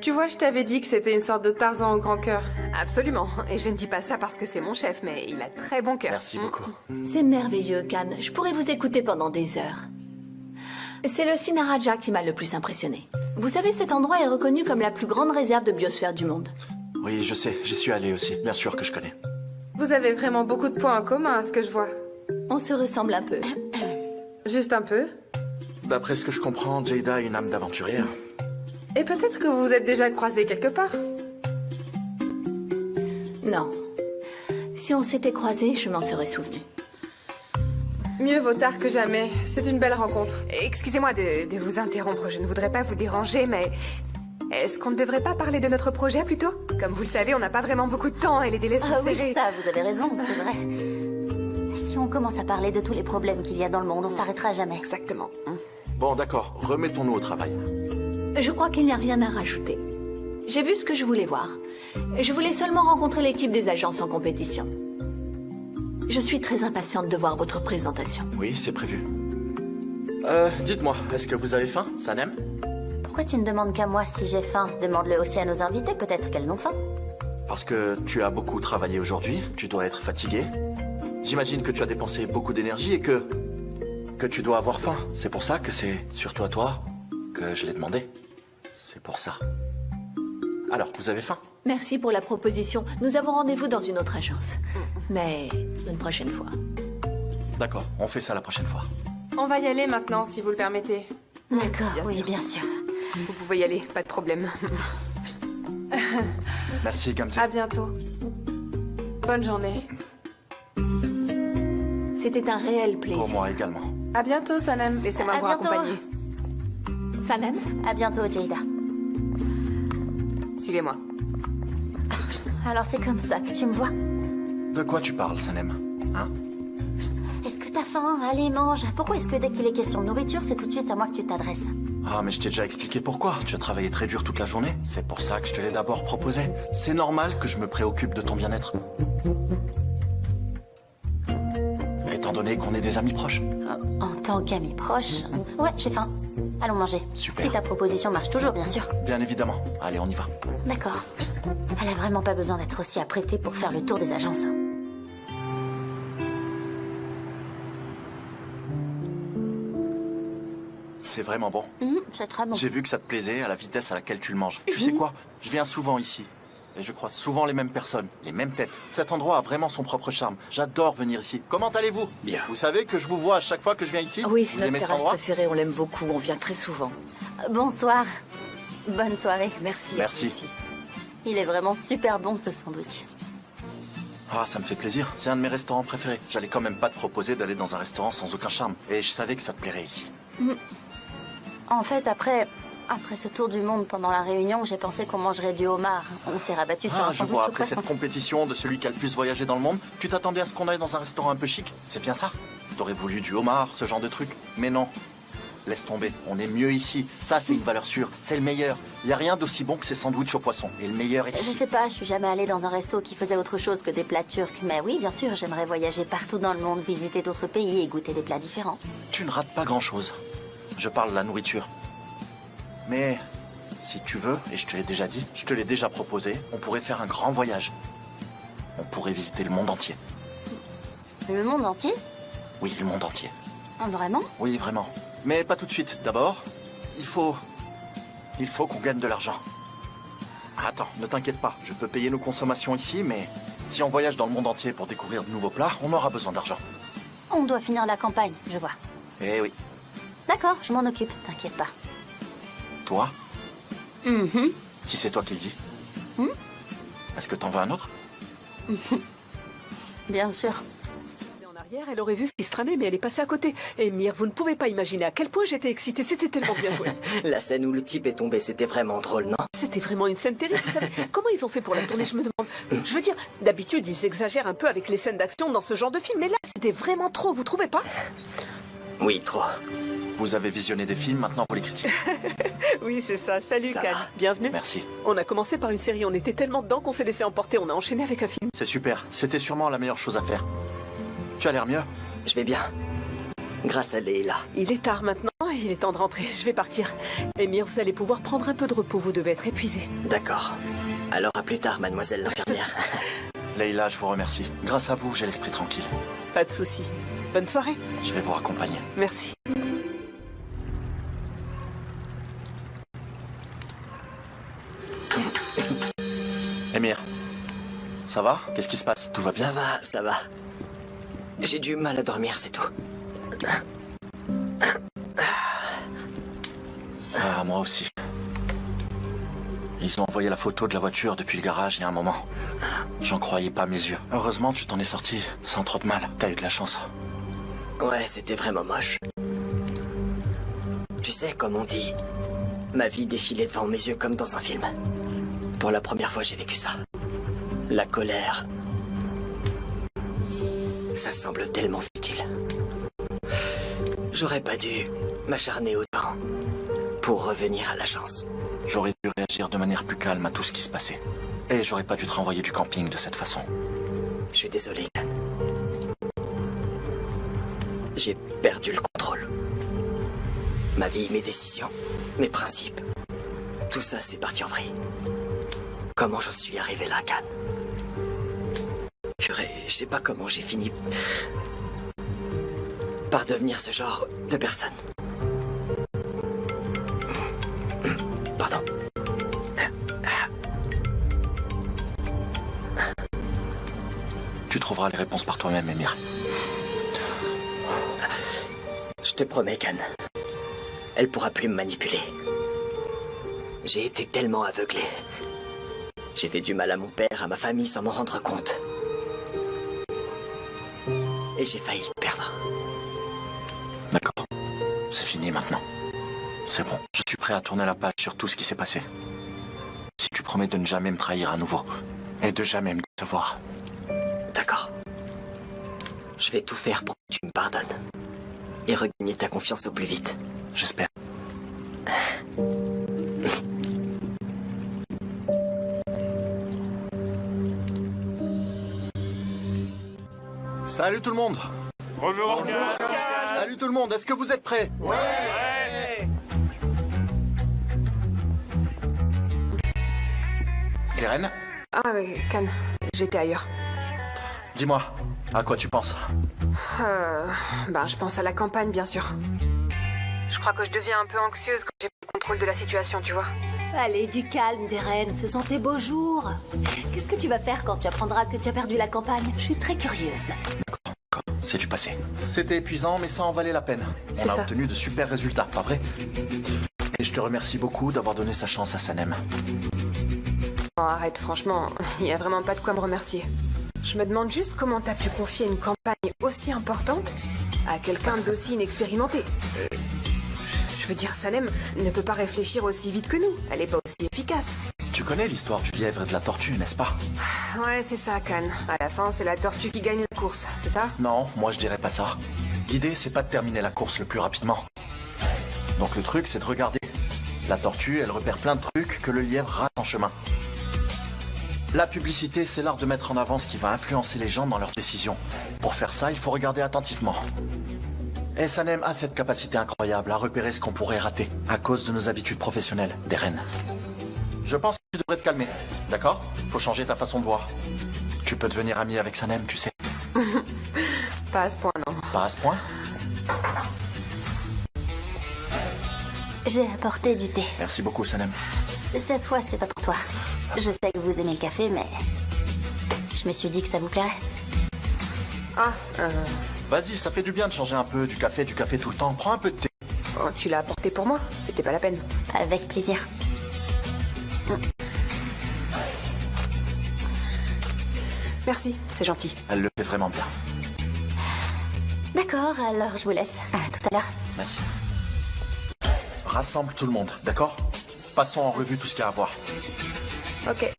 Tu vois, je t'avais dit que c'était une sorte de Tarzan au grand cœur. Absolument. Et je ne dis pas ça parce que c'est mon chef, mais il a très bon cœur. Merci beaucoup. C'est merveilleux, Khan. Je pourrais vous écouter pendant des heures. C'est le Sinaraja qui m'a le plus impressionné. Vous savez, cet endroit est reconnu comme la plus grande réserve de biosphère du monde. Oui, je sais. J'y suis allé aussi. Bien sûr que je connais. Vous avez vraiment beaucoup de points en commun, à ce que je vois. On se ressemble un peu. Juste un peu? D'après ce que je comprends, Jada a une âme d'aventurière. Et peut-être que vous vous êtes déjà croisés quelque part. Non. Si on s'était croisés, je m'en serais souvenu. Mieux vaut tard que jamais. C'est une belle rencontre. Excusez-moi de vous interrompre, je ne voudrais pas vous déranger, mais... Est-ce qu'on ne devrait pas parler de notre projet plutôt? Comme vous le savez, on n'a pas vraiment beaucoup de temps et les délais sont serrés. Oui, ça, vous avez raison, c'est vrai. Si on commence à parler de tous les problèmes qu'il y a dans le monde, on s'arrêtera jamais. Exactement. Bon, d'accord. Remettons-nous au travail. Je crois qu'il n'y a rien à rajouter. J'ai vu ce que je voulais voir. Je voulais seulement rencontrer l'équipe des agences en compétition. Je suis très impatiente de voir votre présentation. Oui, c'est prévu. Dites-moi, est-ce que vous avez faim, Sanem? Pourquoi tu ne demandes qu'à moi si j'ai faim? Demande-le aussi à nos invités, peut-être qu'elles ont faim. Parce que tu as beaucoup travaillé aujourd'hui, tu dois être fatigué. J'imagine que tu as dépensé beaucoup d'énergie et que tu dois avoir faim. C'est pour ça que c'est surtout à toi que je l'ai demandé. C'est pour ça. Alors, vous avez faim? Merci pour la proposition. Nous avons rendez-vous dans une autre agence. Mais une prochaine fois. D'accord, on fait ça la prochaine fois. On va y aller maintenant, si vous le permettez. D'accord, Bien oui, sûr. bien sûr. Vous pouvez y aller, pas de problème. Merci, Gamze. À bientôt. Bonne journée. C'était un réel plaisir. Pour moi également. À bientôt, Sanem. Laissez-moi À vous bientôt. accompagner. Sanem? À bientôt, Jada. Suivez-moi. Alors c'est comme ça que tu me vois? De quoi tu parles, Sanem? Hein? Est-ce que t'as faim? Allez, mange. Pourquoi est-ce que dès qu'il est question de nourriture, c'est tout de suite à moi que tu t'adresses? Ah, mais je t'ai déjà expliqué pourquoi. Tu as travaillé très dur toute la journée. C'est pour ça que je te l'ai d'abord proposé. C'est normal que je me préoccupe de ton bien-être. Étant donné qu'on est des amis proches. En tant qu'ami proche... Ouais, j'ai faim. Allons manger. Super. Si ta proposition marche toujours, bien sûr. Bien évidemment. Allez, on y va. D'accord. Elle a vraiment pas besoin d'être aussi apprêtée pour faire le tour des agences. C'est vraiment bon. C'est très bon. J'ai vu que ça te plaisait à la vitesse à laquelle tu le manges. Tu sais quoi? Je viens souvent ici. Et je croise souvent les mêmes personnes, les mêmes têtes. Cet endroit a vraiment son propre charme. J'adore venir ici. Comment allez-vous? Bien. Vous savez que je vous vois à chaque fois que je viens ici? Oui, c'est Vous notre aimez cet terrasse endroit? préférée, on l'aime beaucoup, on vient très souvent. Bonsoir. Bonne soirée. Merci. Merci. Il est vraiment super bon, ce sandwich. Ah, ça me fait plaisir. C'est un de mes restaurants préférés. J'allais quand même pas te proposer d'aller dans un restaurant sans aucun charme. Et je savais que ça te plairait ici. En fait, après ce tour du monde pendant la réunion, j'ai pensé qu'on mangerait du homard. On s'est rabattu sur Ah, un je sandwich vois. au Après poisson. cette compétition de celui qui a le plus voyagé dans le monde, tu t'attendais à ce qu'on aille dans un restaurant un peu chic? C'est bien ça? T'aurais voulu du homard, ce genre de truc? Mais non. Laisse tomber. On est mieux ici. Ça, c'est une valeur sûre. C'est le meilleur. Il y a rien d'aussi bon que ces sandwichs au poisson. Et le meilleur est Je ici. sais pas, je suis jamais allée dans un resto qui faisait autre chose que des plats turcs. Mais oui, bien sûr, j'aimerais voyager partout dans le monde, visiter d'autres pays et goûter des plats différents. Tu ne rates pas grand-chose. Je parle de la nourriture. Mais si tu veux, et je te l'ai déjà dit, je te l'ai déjà proposé, on pourrait faire un grand voyage. On pourrait visiter le monde entier. Le monde entier? Oui, le monde entier. Vraiment? Oui, vraiment. Mais pas tout de suite. D'abord, il faut qu'on gagne de l'argent. Attends, ne t'inquiète pas. Je peux payer nos consommations ici, mais si on voyage dans le monde entier pour découvrir de nouveaux plats, on aura besoin d'argent. On doit finir la campagne, je vois. Eh oui. D'accord, je m'en occupe, t'inquiète pas. Toi, Mhm. si c'est toi qui le dis, est-ce que t'en veux un autre? Bien sûr. En arrière, elle aurait vu ce qui se tramait, mais elle est passée à côté. Et Mir, vous ne pouvez pas imaginer à quel point j'étais excitée. C'était tellement bien joué. La scène où le type est tombé, c'était vraiment drôle, non? C'était vraiment une scène terrible. Vous savez, comment ils ont fait pour la tourner, je me demande. Je veux dire, d'habitude, ils exagèrent un peu avec les scènes d'action dans ce genre de film. Mais là, c'était vraiment trop, vous trouvez pas? Oui, trop. Vous avez visionné des films, maintenant vous les critiquez. Oui, c'est ça. Salut, Ça Khan. va. Bienvenue. Merci. On a commencé par une série, on était tellement dedans qu'on s'est laissé emporter. On a enchaîné avec un film. C'est super. C'était sûrement la meilleure chose à faire. Tu as l'air mieux? Je vais bien. Grâce à Leila. Il est tard maintenant, il est temps de rentrer. Je vais partir. Emir, vous allez pouvoir prendre un peu de repos, vous devez être épuisé. D'accord. Alors à plus tard, mademoiselle l'infirmière. Leila, je vous remercie. Grâce à vous, j'ai l'esprit tranquille. Pas de souci. Bonne soirée. Je vais vous raccompagner. Merci. Emir, ça va? Qu'est-ce qui se passe? Tout va bien? Ça va. J'ai du mal à dormir, c'est tout. Ah, moi aussi. Ils ont envoyé la photo de la voiture depuis le garage il y a un moment. J'en croyais pas mes yeux. Heureusement, tu t'en es sorti sans trop de mal. T'as eu de la chance. Ouais, c'était vraiment moche. Tu sais, comme on dit, ma vie défilait devant mes yeux comme dans un film. Pour la première fois, j'ai vécu ça. La colère. Ça semble tellement futile. J'aurais pas dû m'acharner autant pour revenir à l'agence. J'aurais dû réagir de manière plus calme à tout ce qui se passait. Et j'aurais pas dû te renvoyer du camping de cette façon. Je suis désolé, Khan. J'ai perdu le contrôle. Ma vie, mes décisions, mes principes. Tout ça, c'est parti en vrille. Comment j'en suis arrivé là, Khan? Purée, je sais pas comment j'ai fini par devenir ce genre de personne. Pardon. Tu trouveras les réponses par toi-même, Emir. Je te promets, Khan. Elle pourra plus me manipuler. J'ai été tellement aveuglé. J'ai fait du mal à mon père, à ma famille sans m'en rendre compte. Et j'ai failli le perdre. D'accord. C'est fini maintenant. C'est bon. Je suis prêt à tourner la page sur tout ce qui s'est passé. Si tu promets de ne jamais me trahir à nouveau. Et de jamais me décevoir. D'accord. Je vais tout faire pour que tu me pardonnes. Et regagner ta confiance au plus vite. J'espère. Salut tout le monde. Bonjour. Salut tout le monde, est-ce que vous êtes prêts? Ouais. Karen? Ah oui, Khan, j'étais ailleurs. Dis-moi, à quoi tu penses? Je pense à la campagne, bien sûr. Je crois que je deviens un peu anxieuse quand j'ai le contrôle de la situation, tu vois. Allez, du calme, Darren, ce sont tes beaux jours. Qu'est-ce que tu vas faire quand tu apprendras que tu as perdu la campagne? Je suis très curieuse. D'accord, c'est du passé. C'était épuisant, mais ça en valait la peine. On a obtenu de super résultats, pas vrai? Et je te remercie beaucoup d'avoir donné sa chance à Sanem. Oh, arrête, franchement, il n'y a vraiment pas de quoi me remercier. Je me demande juste comment t'as pu confier une campagne aussi importante à quelqu'un d'aussi inexpérimenté. Je veux dire, Sanem ne peut pas réfléchir aussi vite que nous. Elle est pas aussi efficace. Tu connais l'histoire du lièvre et de la tortue, n'est-ce pas? Ouais, c'est ça, Khan. À la fin, c'est la tortue qui gagne la course, c'est ça? Non, moi je dirais pas ça. L'idée, c'est pas de terminer la course le plus rapidement. Donc le truc, c'est de regarder. La tortue, elle repère plein de trucs que le lièvre rate en chemin. La publicité, c'est l'art de mettre en avant ce qui va influencer les gens dans leurs décisions. Pour faire ça, il faut regarder attentivement. Et Sanem a cette capacité incroyable à repérer ce qu'on pourrait rater à cause de nos habitudes professionnelles, des reines. Je pense que tu devrais te calmer, d'accord? Faut changer ta façon de voir. Tu peux devenir ami avec Sanem, tu sais. Pas à ce point, non. Pas à ce point? J'ai apporté du thé. Merci beaucoup, Sanem. Cette fois, c'est pas pour toi. Je sais que vous aimez le café, mais je me suis dit que ça vous plairait. Vas-y, ça fait du bien de changer un peu, du café tout le temps. Prends un peu de thé. Oh, tu l'as apporté pour moi, c'était pas la peine. Avec plaisir. Merci, c'est gentil. Elle le fait vraiment bien. D'accord, alors je vous laisse. À tout à l'heure. Merci. Rassemble tout le monde, d'accord? Passons en revue tout ce qu'il y a à voir. Ok.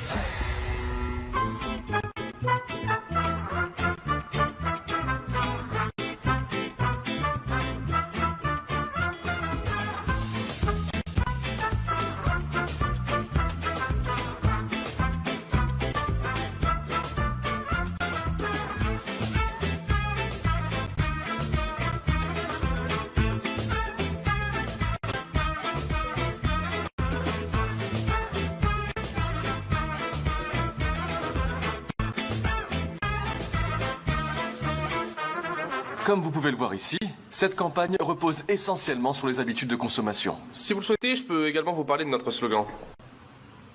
Comme vous pouvez le voir ici, cette campagne repose essentiellement sur les habitudes de consommation. Si vous le souhaitez, je peux également vous parler de notre slogan.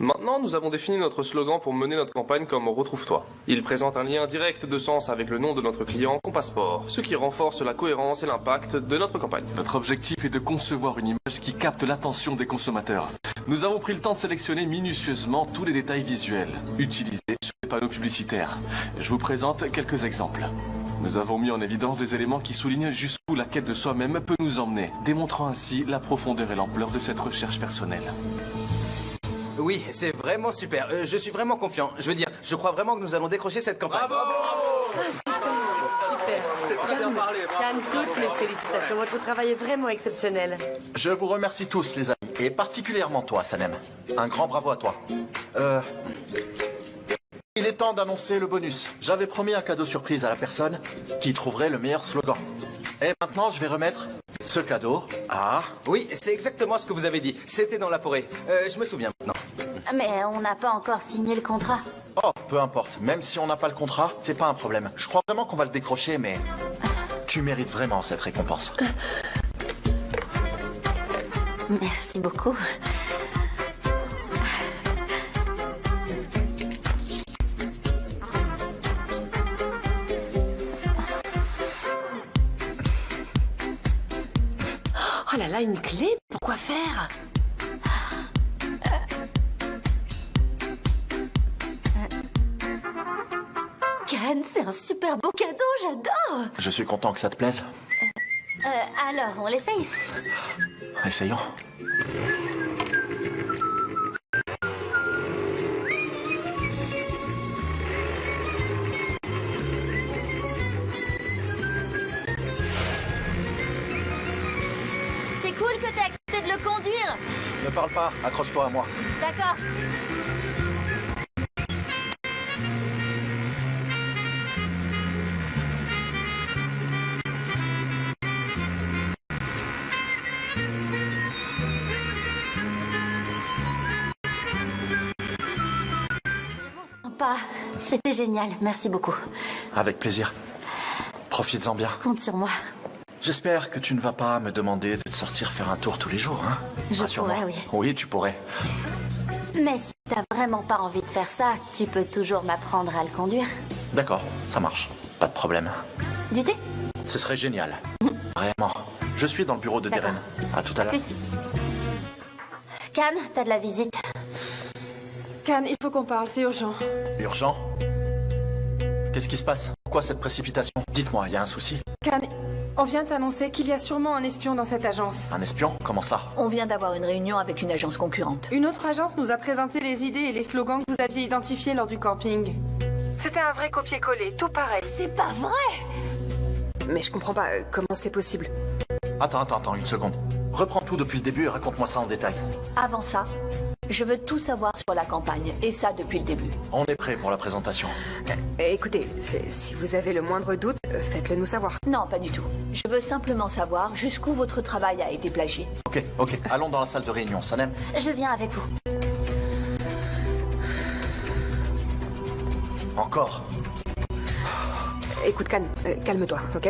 Maintenant, nous avons défini notre slogan pour mener notre campagne comme Retrouve-toi. Il présente un lien direct de sens avec le nom de notre client, Compasport, ce qui renforce la cohérence et l'impact de notre campagne. Notre objectif est de concevoir une image qui capte l'attention des consommateurs. Nous avons pris le temps de sélectionner minutieusement tous les détails visuels utilisés sur les panneaux publicitaires. Je vous présente quelques exemples. Nous avons mis en évidence des éléments qui soulignent jusqu'où la quête de soi-même peut nous emmener, démontrant ainsi la profondeur et l'ampleur de cette recherche personnelle. Oui, c'est vraiment super. Je suis vraiment confiant. Je veux dire, je crois vraiment que nous allons décrocher cette campagne. Super. C'est très bien parlé. Khan, toutes mes félicitations. Votre travail est vraiment exceptionnel. Je vous remercie tous, les amis, et particulièrement toi, Sanem. Un grand bravo à toi. Il est temps d'annoncer le bonus. J'avais promis un cadeau surprise à la personne qui trouverait le meilleur slogan. Et maintenant, je vais remettre Ce cadeau a... Oui, c'est exactement ce que vous avez dit. C'était dans la forêt. Je me souviens maintenant. Mais on n'a pas encore signé le contrat. Oh, peu importe. Même si on n'a pas le contrat, c'est pas un problème. Je crois vraiment qu'on va le décrocher, mais... Tu mérites vraiment cette récompense. Merci beaucoup. Oh là là, une clé? Pourquoi faire? Can, c'est un super beau cadeau, j'adore. Je suis content que ça te plaise. Alors, on l'essaye? Essayons. C'est cool que t'aies accepté de le conduire. Ne parle pas, accroche-toi à moi. D'accord. Sympa. C'était génial, merci beaucoup. Avec plaisir. Profites-en bien. Compte sur moi. J'espère que tu ne vas pas me demander de te sortir faire un tour tous les jours, hein? Je Rassure-moi. pourrais, oui. Oui, tu pourrais. Mais si t'as vraiment pas envie de faire ça, tu peux toujours m'apprendre à le conduire. D'accord, ça marche. Pas de problème. Du thé? Ce serait génial. Vraiment. Je suis dans le bureau de Deren. À tout à l'heure. Plus. Can, t'as de la visite. Can, il faut qu'on parle, c'est urgent. Urgent? Qu'est-ce qui se passe? Pourquoi cette précipitation? Dites-moi, il y a un souci? Can, on vient t'annoncer qu'il y a sûrement un espion dans cette agence. Un espion? Comment ça? On vient d'avoir une réunion avec une agence concurrente. Une autre agence nous a présenté les idées et les slogans que vous aviez identifiés lors du camping. C'était un vrai copier-coller, tout pareil. C'est pas vrai! Mais je comprends pas, comment c'est possible? Attends, une seconde. Reprends tout depuis le début et raconte-moi ça en détail. Avant ça, je veux tout savoir sur la campagne, et ça depuis le début. On est prêt pour la présentation. Écoutez, si vous avez le moindre doute, faites-le nous savoir. Non, pas du tout. Je veux simplement savoir jusqu'où votre travail a été plagié. Ok. Allons dans la salle de réunion, Sanem. Je viens avec vous. Encore? Écoute, Can, calme-toi, ok?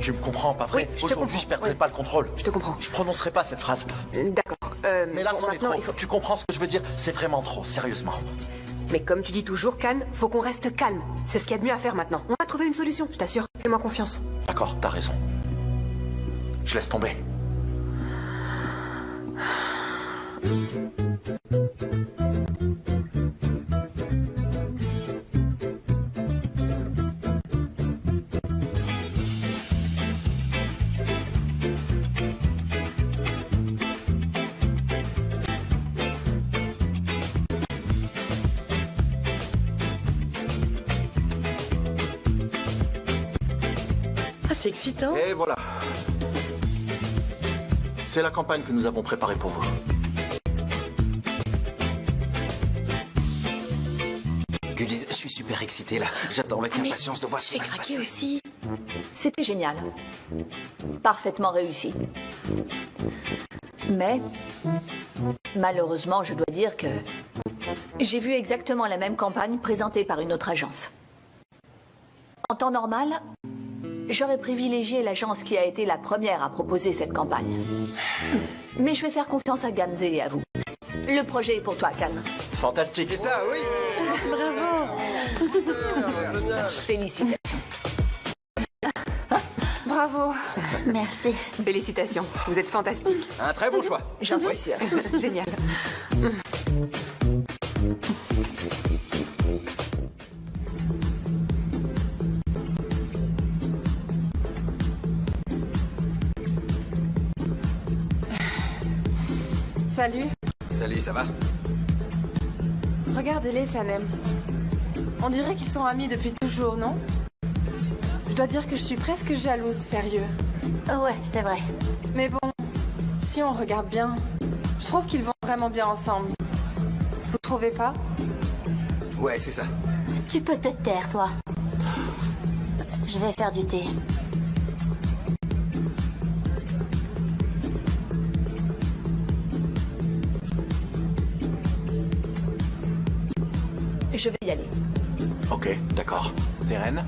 Tu me comprends, pas vrai? Oui, je te Aujourd'hui, comprends. je perdrai pas le contrôle. Je te comprends. Je prononcerai pas cette phrase. D'accord. Mais là, bon, c'en est maintenant, trop. Tu comprends ce que je veux dire? C'est vraiment trop, sérieusement. Mais comme tu dis toujours, Can, faut qu'on reste calme. C'est ce qu'il y a de mieux à faire maintenant. On va trouver une solution, je t'assure. Fais-moi confiance. D'accord, t'as raison. Je laisse tomber. Ah, c'est excitant. Et voilà. C'est la campagne que nous avons préparée pour vous. Gullies, je suis super excité là. J'attends avec impatience de voir ce qui va se passer. Aussi. C'était génial. Parfaitement réussi. Mais, malheureusement, je dois dire que j'ai vu exactement la même campagne présentée par une autre agence. En temps normal, j'aurais privilégié l'agence qui a été la première à proposer cette campagne. Mais je vais faire confiance à Gamze et à vous. Le projet est pour toi, Can. Fantastique. C'est ça, oui. Bravo. Félicitations. Bravo. Merci. Félicitations, vous êtes fantastique. Un très bon choix. J'en suis sûre. Génial. Salut. Salut, ça va? Regardez-les, Sanem. On dirait qu'ils sont amis depuis toujours, non? Je dois dire que je suis presque jalouse, sérieux. Ouais, c'est vrai. Mais bon, si on regarde bien, je trouve qu'ils vont vraiment bien ensemble. Vous trouvez pas? Ouais, c'est ça. Tu peux te taire, toi. Je vais faire du thé. Je vais y aller. Ok, d'accord. Deren?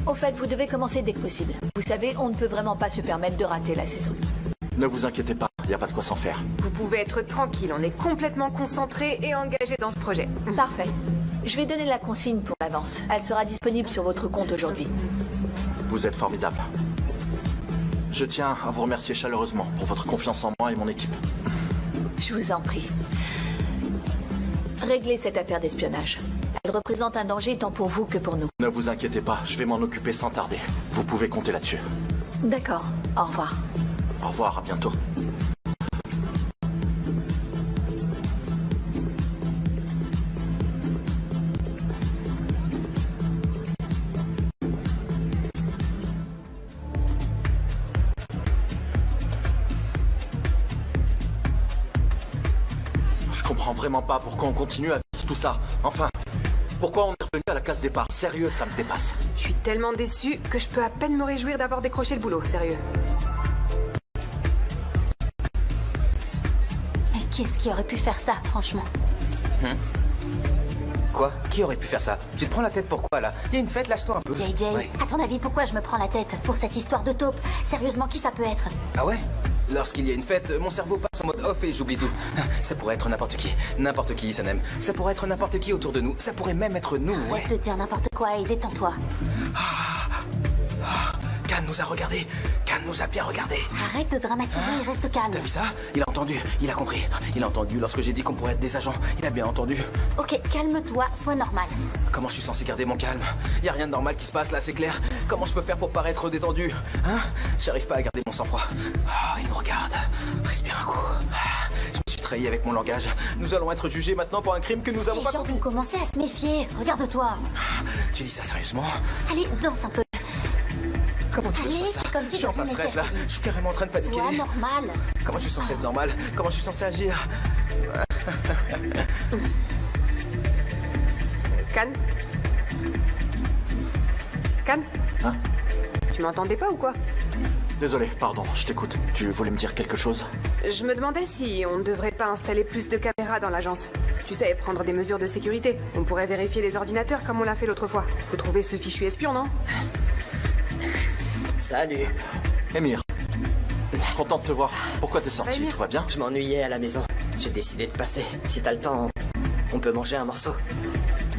Au fait, vous devez commencer dès que possible. Vous savez, on ne peut vraiment pas se permettre de rater la saison. Ne vous inquiétez pas, il n'y a pas de quoi s'en faire. Vous pouvez être tranquille, on est complètement concentrés et engagés dans ce projet. Parfait. Je vais donner la consigne pour l'avance. Elle sera disponible sur votre compte aujourd'hui. Vous êtes formidable. Je tiens à vous remercier chaleureusement pour votre confiance en moi et mon équipe. Je vous en prie. Réglez cette affaire d'espionnage. Elle représente un danger tant pour vous que pour nous. Ne vous inquiétez pas, je vais m'en occuper sans tarder. Vous pouvez compter là-dessus. D'accord. Au revoir. Au revoir, à bientôt. Je comprends vraiment pas pourquoi on continue à vivre tout ça. Enfin, pourquoi on est revenu à la case départ. Sérieux, ça me dépasse. Je suis tellement déçue que je peux à peine me réjouir d'avoir décroché le boulot, sérieux. Mais qui est-ce qui aurait pu faire ça, franchement? Quoi? Qui aurait pu faire ça? Tu te prends la tête pourquoi là? Il y a une fête, lâche-toi un peu. JJ, Ouais. à ton avis, pourquoi je me prends la tête pour cette histoire de taupe? Sérieusement, qui ça peut être? Ah ouais? Lorsqu'il y a une fête, mon cerveau passe en mode off et j'oublie tout. Ça pourrait être n'importe qui. N'importe qui, Sanem. Ça pourrait être n'importe qui autour de nous. Ça pourrait même être nous, ouais. Arrête de dire n'importe quoi et détends-toi. Khan nous a regardés. Khan nous a bien regardés. Arrête de dramatiser et reste calme. T'as vu ça? Il a entendu, il a compris. Il a entendu lorsque j'ai dit qu'on pourrait être des agents. Il a bien entendu. Ok, calme-toi, sois normal. Comment je suis censé garder mon calme? Y a rien de normal qui se passe là, c'est clair. Comment je peux faire pour paraître détendu? Hein? J'arrive pas à garder mon sang-froid. Oh, il nous regarde. Respire un coup. Je me suis trahi avec mon langage. Nous allons être jugés maintenant pour un crime que nous avons Les pas gens commis. vont commencer à se méfier. Regarde-toi. Tu dis ça sérieusement? Allez, danse un peu. Comment tu veux que je Allez, fasse ça? c'est comme si Je suis en de plein rien stress là. n'était. Je suis carrément en train de fatiguer. Sois normal. Comment je suis censé être normal? Comment je suis censé agir? Khan? Khan? Hein? Tu m'entendais pas ou quoi? Désolé, pardon, je t'écoute. Tu voulais me dire quelque chose? Je me demandais si on ne devrait pas installer plus de caméras dans l'agence. Tu sais, prendre des mesures de sécurité. On pourrait vérifier les ordinateurs comme on l'a fait l'autre fois. Faut trouver ce fichu espion, non? Salut. Émir. Content de te voir. Pourquoi t'es sorti? Tout va bien? Je m'ennuyais à la maison. J'ai décidé de passer. Si t'as le temps, on peut manger un morceau.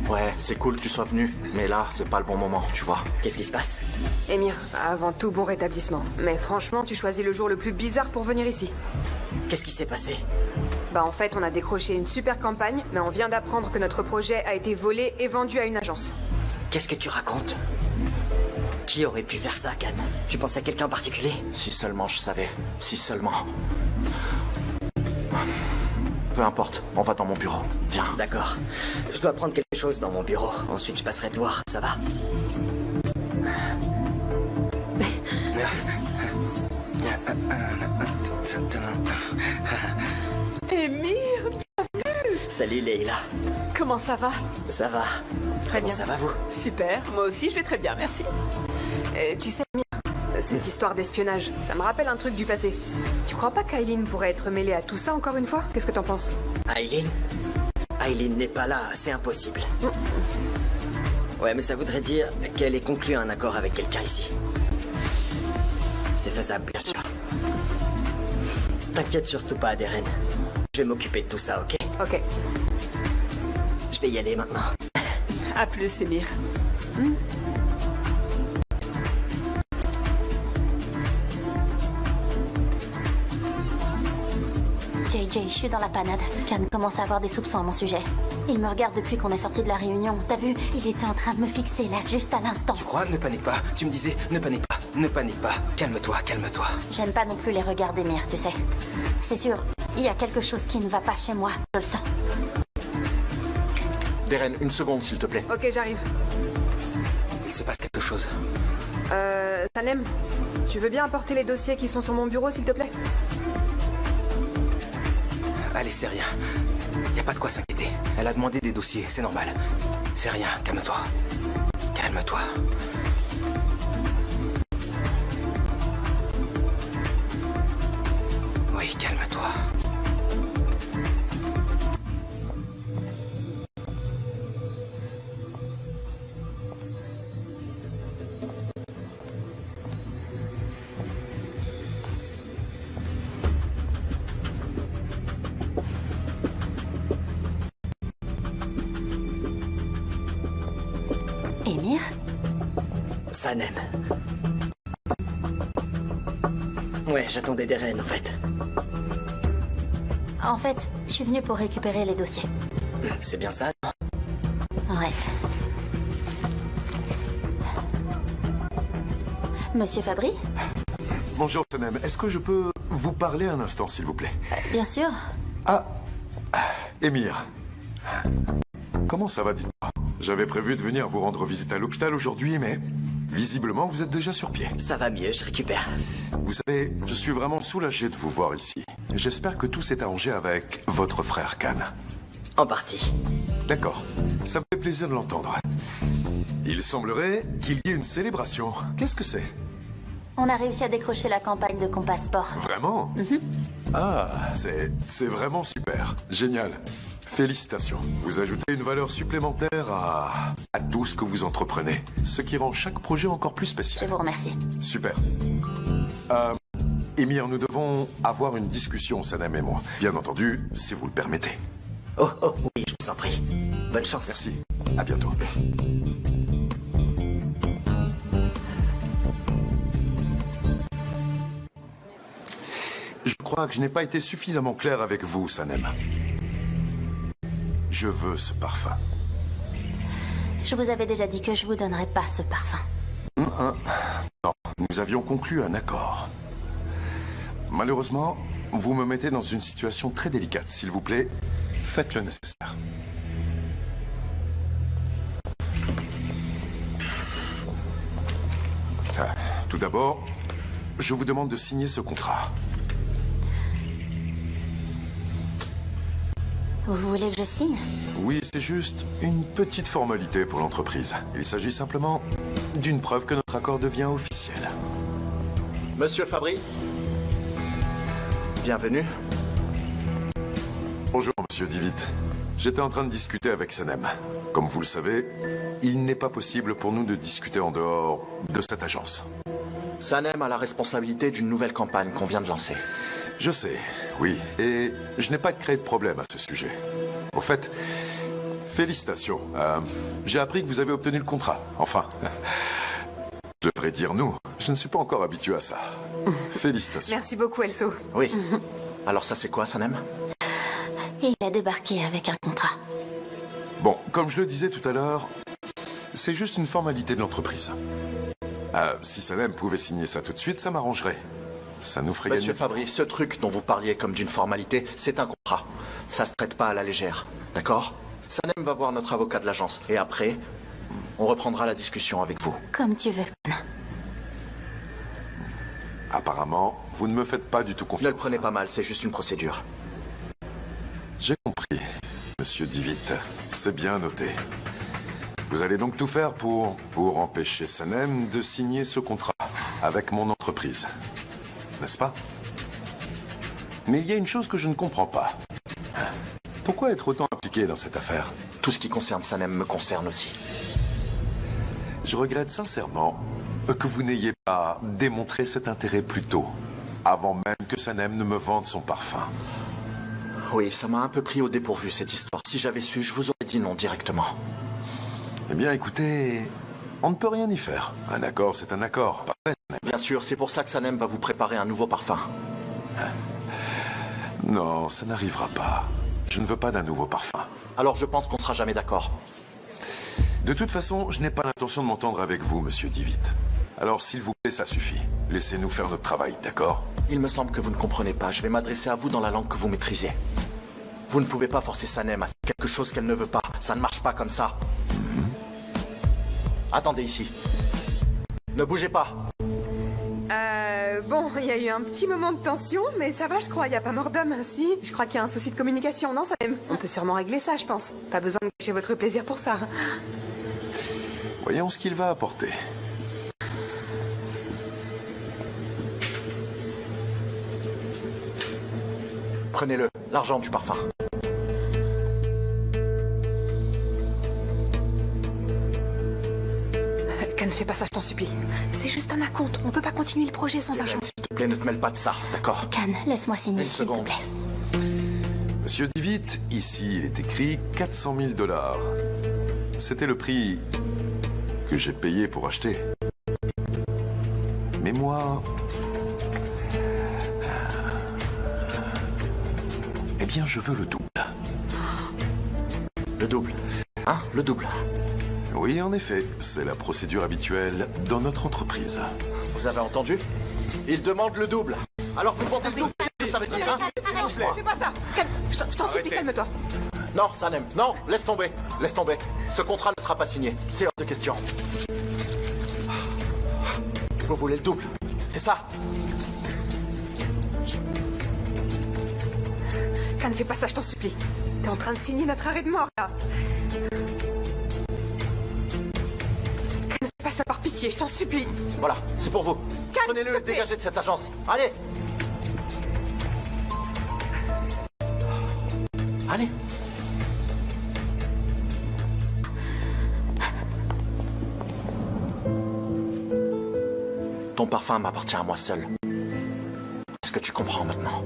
Ouais, c'est cool que tu sois venu. Mais là, c'est pas le bon moment, tu vois. Qu'est-ce qui se passe? Émir, avant tout, bon rétablissement. Mais franchement, tu choisis le jour le plus bizarre pour venir ici. Qu'est-ce qui s'est passé? Bah en fait, on a décroché une super campagne, mais on vient d'apprendre que notre projet a été volé et vendu à une agence. Qu'est-ce que tu racontes? Qui aurait pu faire ça, Khan? Tu penses à quelqu'un en particulier? Si seulement je savais. Si seulement. Peu importe, on va dans mon bureau. Viens. D'accord. Je dois prendre quelque chose dans mon bureau. Ensuite, je passerai te voir. Ça va? Émir, bienvenue. Salut, Leïla. Comment ça va? Ça va. Très Comment bien. ça va, vous? Super, moi aussi je vais très bien, merci. Tu sais, Émir, cette histoire d'espionnage, ça me rappelle un truc du passé. Tu crois pas qu'Aileen pourrait être mêlée à tout ça encore une fois? Qu'est-ce que t'en penses? Aileen? Aileen n'est pas là, c'est impossible. Ouais, mais ça voudrait dire qu'elle ait conclu un accord avec quelqu'un ici. C'est faisable, bien sûr. T'inquiète surtout pas, Deren. Je vais m'occuper de tout ça, ok? Ok. Je vais y aller maintenant. À plus, Émir. JJ, je suis dans la panade. Khan commence à avoir des soupçons à mon sujet. Il me regarde depuis qu'on est sorti de la réunion. T'as vu? Il était en train de me fixer là, juste à l'instant. Tu crois? Ne panique pas. Tu me disais, ne panique pas. Ne panique pas. Calme-toi, calme-toi. J'aime pas non plus les regards d'Émir, tu sais. C'est sûr, il y a quelque chose qui ne va pas chez moi. Je le sens. Deren, une seconde, s'il te plaît. Ok, j'arrive. Il se passe quelque chose. Sanem, tu veux bien apporter les dossiers qui sont sur mon bureau, s'il te plaît? Allez, c'est rien. Y a pas de quoi s'inquiéter. Elle a demandé des dossiers, c'est normal. C'est rien, calme-toi. Calme-toi. Oui, calme-toi. Émir? Sanem. Ouais, j'attendais des reines, en fait. En fait, je suis venue pour récupérer les dossiers. C'est bien ça, non? Ouais. Monsieur Fabry? Bonjour, Sanem. Est-ce que je peux vous parler un instant, s'il vous plaît? Bien sûr. Ah, Émir. Comment ça va, dites-moi? J'avais prévu de venir vous rendre visite à l'hôpital aujourd'hui, mais visiblement, vous êtes déjà sur pied. Ça va mieux, je récupère. Vous savez, je suis vraiment soulagé de vous voir ici. J'espère que tout s'est arrangé avec votre frère Khan. En partie. D'accord. Ça me fait plaisir de l'entendre. Il semblerait qu'il y ait une célébration. Qu'est-ce que c'est? On a réussi à décrocher la campagne de Compass Sport. Vraiment? Ah, c'est vraiment super. Génial. Félicitations. Vous ajoutez une valeur supplémentaire à tout ce que vous entreprenez, ce qui rend chaque projet encore plus spécial. Je vous remercie. Super. Émir, nous devons avoir une discussion, Sanem et moi. Bien entendu, si vous le permettez. Oh, oui, je vous en prie. Bonne chance. Merci. À bientôt. Je crois que je n'ai pas été suffisamment clair avec vous, Sanem. Je veux ce parfum. Je vous avais déjà dit que je vous donnerais pas ce parfum. Non, nous avions conclu un accord. Malheureusement, vous me mettez dans une situation très délicate. S'il vous plaît, faites le nécessaire. Tout d'abord, je vous demande de signer ce contrat. Vous voulez que je signe? Oui, c'est juste une petite formalité pour l'entreprise. Il s'agit simplement d'une preuve que notre accord devient officiel. Monsieur Fabry, bienvenue. Bonjour, monsieur Divit. J'étais en train de discuter avec Sanem. Comme vous le savez, il n'est pas possible pour nous de discuter en dehors de cette agence. Sanem a la responsabilité d'une nouvelle campagne qu'on vient de lancer. Je sais, oui. Et je n'ai pas créé de problème à ce sujet. Au fait, félicitations. J'ai appris que vous avez obtenu le contrat. Enfin, je devrais dire nous. Je ne suis pas encore habitué à ça. Félicitations. Merci beaucoup, Elso. Oui. Alors ça, c'est quoi, Sanem? Il a débarqué avec un contrat. Bon, comme je le disais tout à l'heure, c'est juste une formalité de l'entreprise. Si Sanem pouvait signer ça tout de suite, ça m'arrangerait. Ça nous ferait Monsieur gagner... Fabry, ce truc dont vous parliez comme d'une formalité, c'est un contrat. Ça se traite pas à la légère, d'accord? Sanem va voir notre avocat de l'agence. Et après, on reprendra la discussion avec vous. Comme tu veux. Apparemment, vous ne me faites pas du tout confiance. Ne le prenez pas mal, c'est juste une procédure. J'ai compris, monsieur Divit. C'est bien noté. Vous allez donc tout faire pour empêcher Sanem de signer ce contrat avec mon entreprise. N'est-ce pas? Mais il y a une chose que je ne comprends pas. Pourquoi être autant impliqué dans cette affaire? Tout ce qui concerne Sanem me concerne aussi. Je regrette sincèrement que vous n'ayez pas démontré cet intérêt plus tôt, avant même que Sanem ne me vende son parfum. Oui, ça m'a un peu pris au dépourvu, cette histoire. Si j'avais su, je vous aurais dit non directement. Eh bien, écoutez, on ne peut rien y faire. Un accord, c'est un accord. Parfait. Bien sûr, c'est pour ça que Sanem va vous préparer un nouveau parfum. Non, ça n'arrivera pas. Je ne veux pas d'un nouveau parfum. Alors je pense qu'on sera jamais d'accord. De toute façon, je n'ai pas l'intention de m'entendre avec vous, monsieur Divit. Alors, s'il vous plaît, ça suffit. Laissez-nous faire notre travail, d'accord? Il me semble que vous ne comprenez pas. Je vais m'adresser à vous dans la langue que vous maîtrisez. Vous ne pouvez pas forcer Sanem à faire quelque chose qu'elle ne veut pas. Ça ne marche pas comme ça. Attendez ici. Ne bougez pas. Bon, il y a eu un petit moment de tension, mais ça va, je crois. Il n'y a pas mort d'homme, ainsi. Je crois qu'il y a un souci de communication, non, Sanem? On peut sûrement régler ça, je pense. Pas besoin de gâcher votre plaisir pour ça. Voyons ce qu'il va apporter. Prenez-le, l'argent du parfum. Ne fais pas ça, je t'en supplie. C'est juste un acompte. On peut pas continuer le projet sans argent. S'il te plaît, ne te mêle pas de ça, d'accord? Khan, laisse-moi signer, Une s'il te seconde. plaît. Monsieur Divit, ici, il est écrit 400 000 $. C'était le prix que j'ai payé pour acheter. Mais moi... Eh bien, je veux le double. Le double. Hein? Le double. Oui, en effet. C'est la procédure habituelle dans notre entreprise. Vous avez entendu? Il demande le double. Alors vous demandez le double. Qu'est-ce que ça veut dire, hein? Fais pas ça. Can, je t'en supplie, calme-toi. Non, Sanem, non, laisse tomber. Laisse tomber. Ce contrat ne sera pas signé. C'est hors de question. Vous voulez le double, c'est ça? Can, fais pas ça, je t'en supplie. T'es en train de signer notre arrêt de mort, là. Can, fais pas ça par pitié, je t'en supplie. Voilà, c'est pour vous. Prenez-le et dégagez de cette agence. Allez! Allez! Ton parfum m'appartient à moi seul. Est-ce que tu comprends maintenant?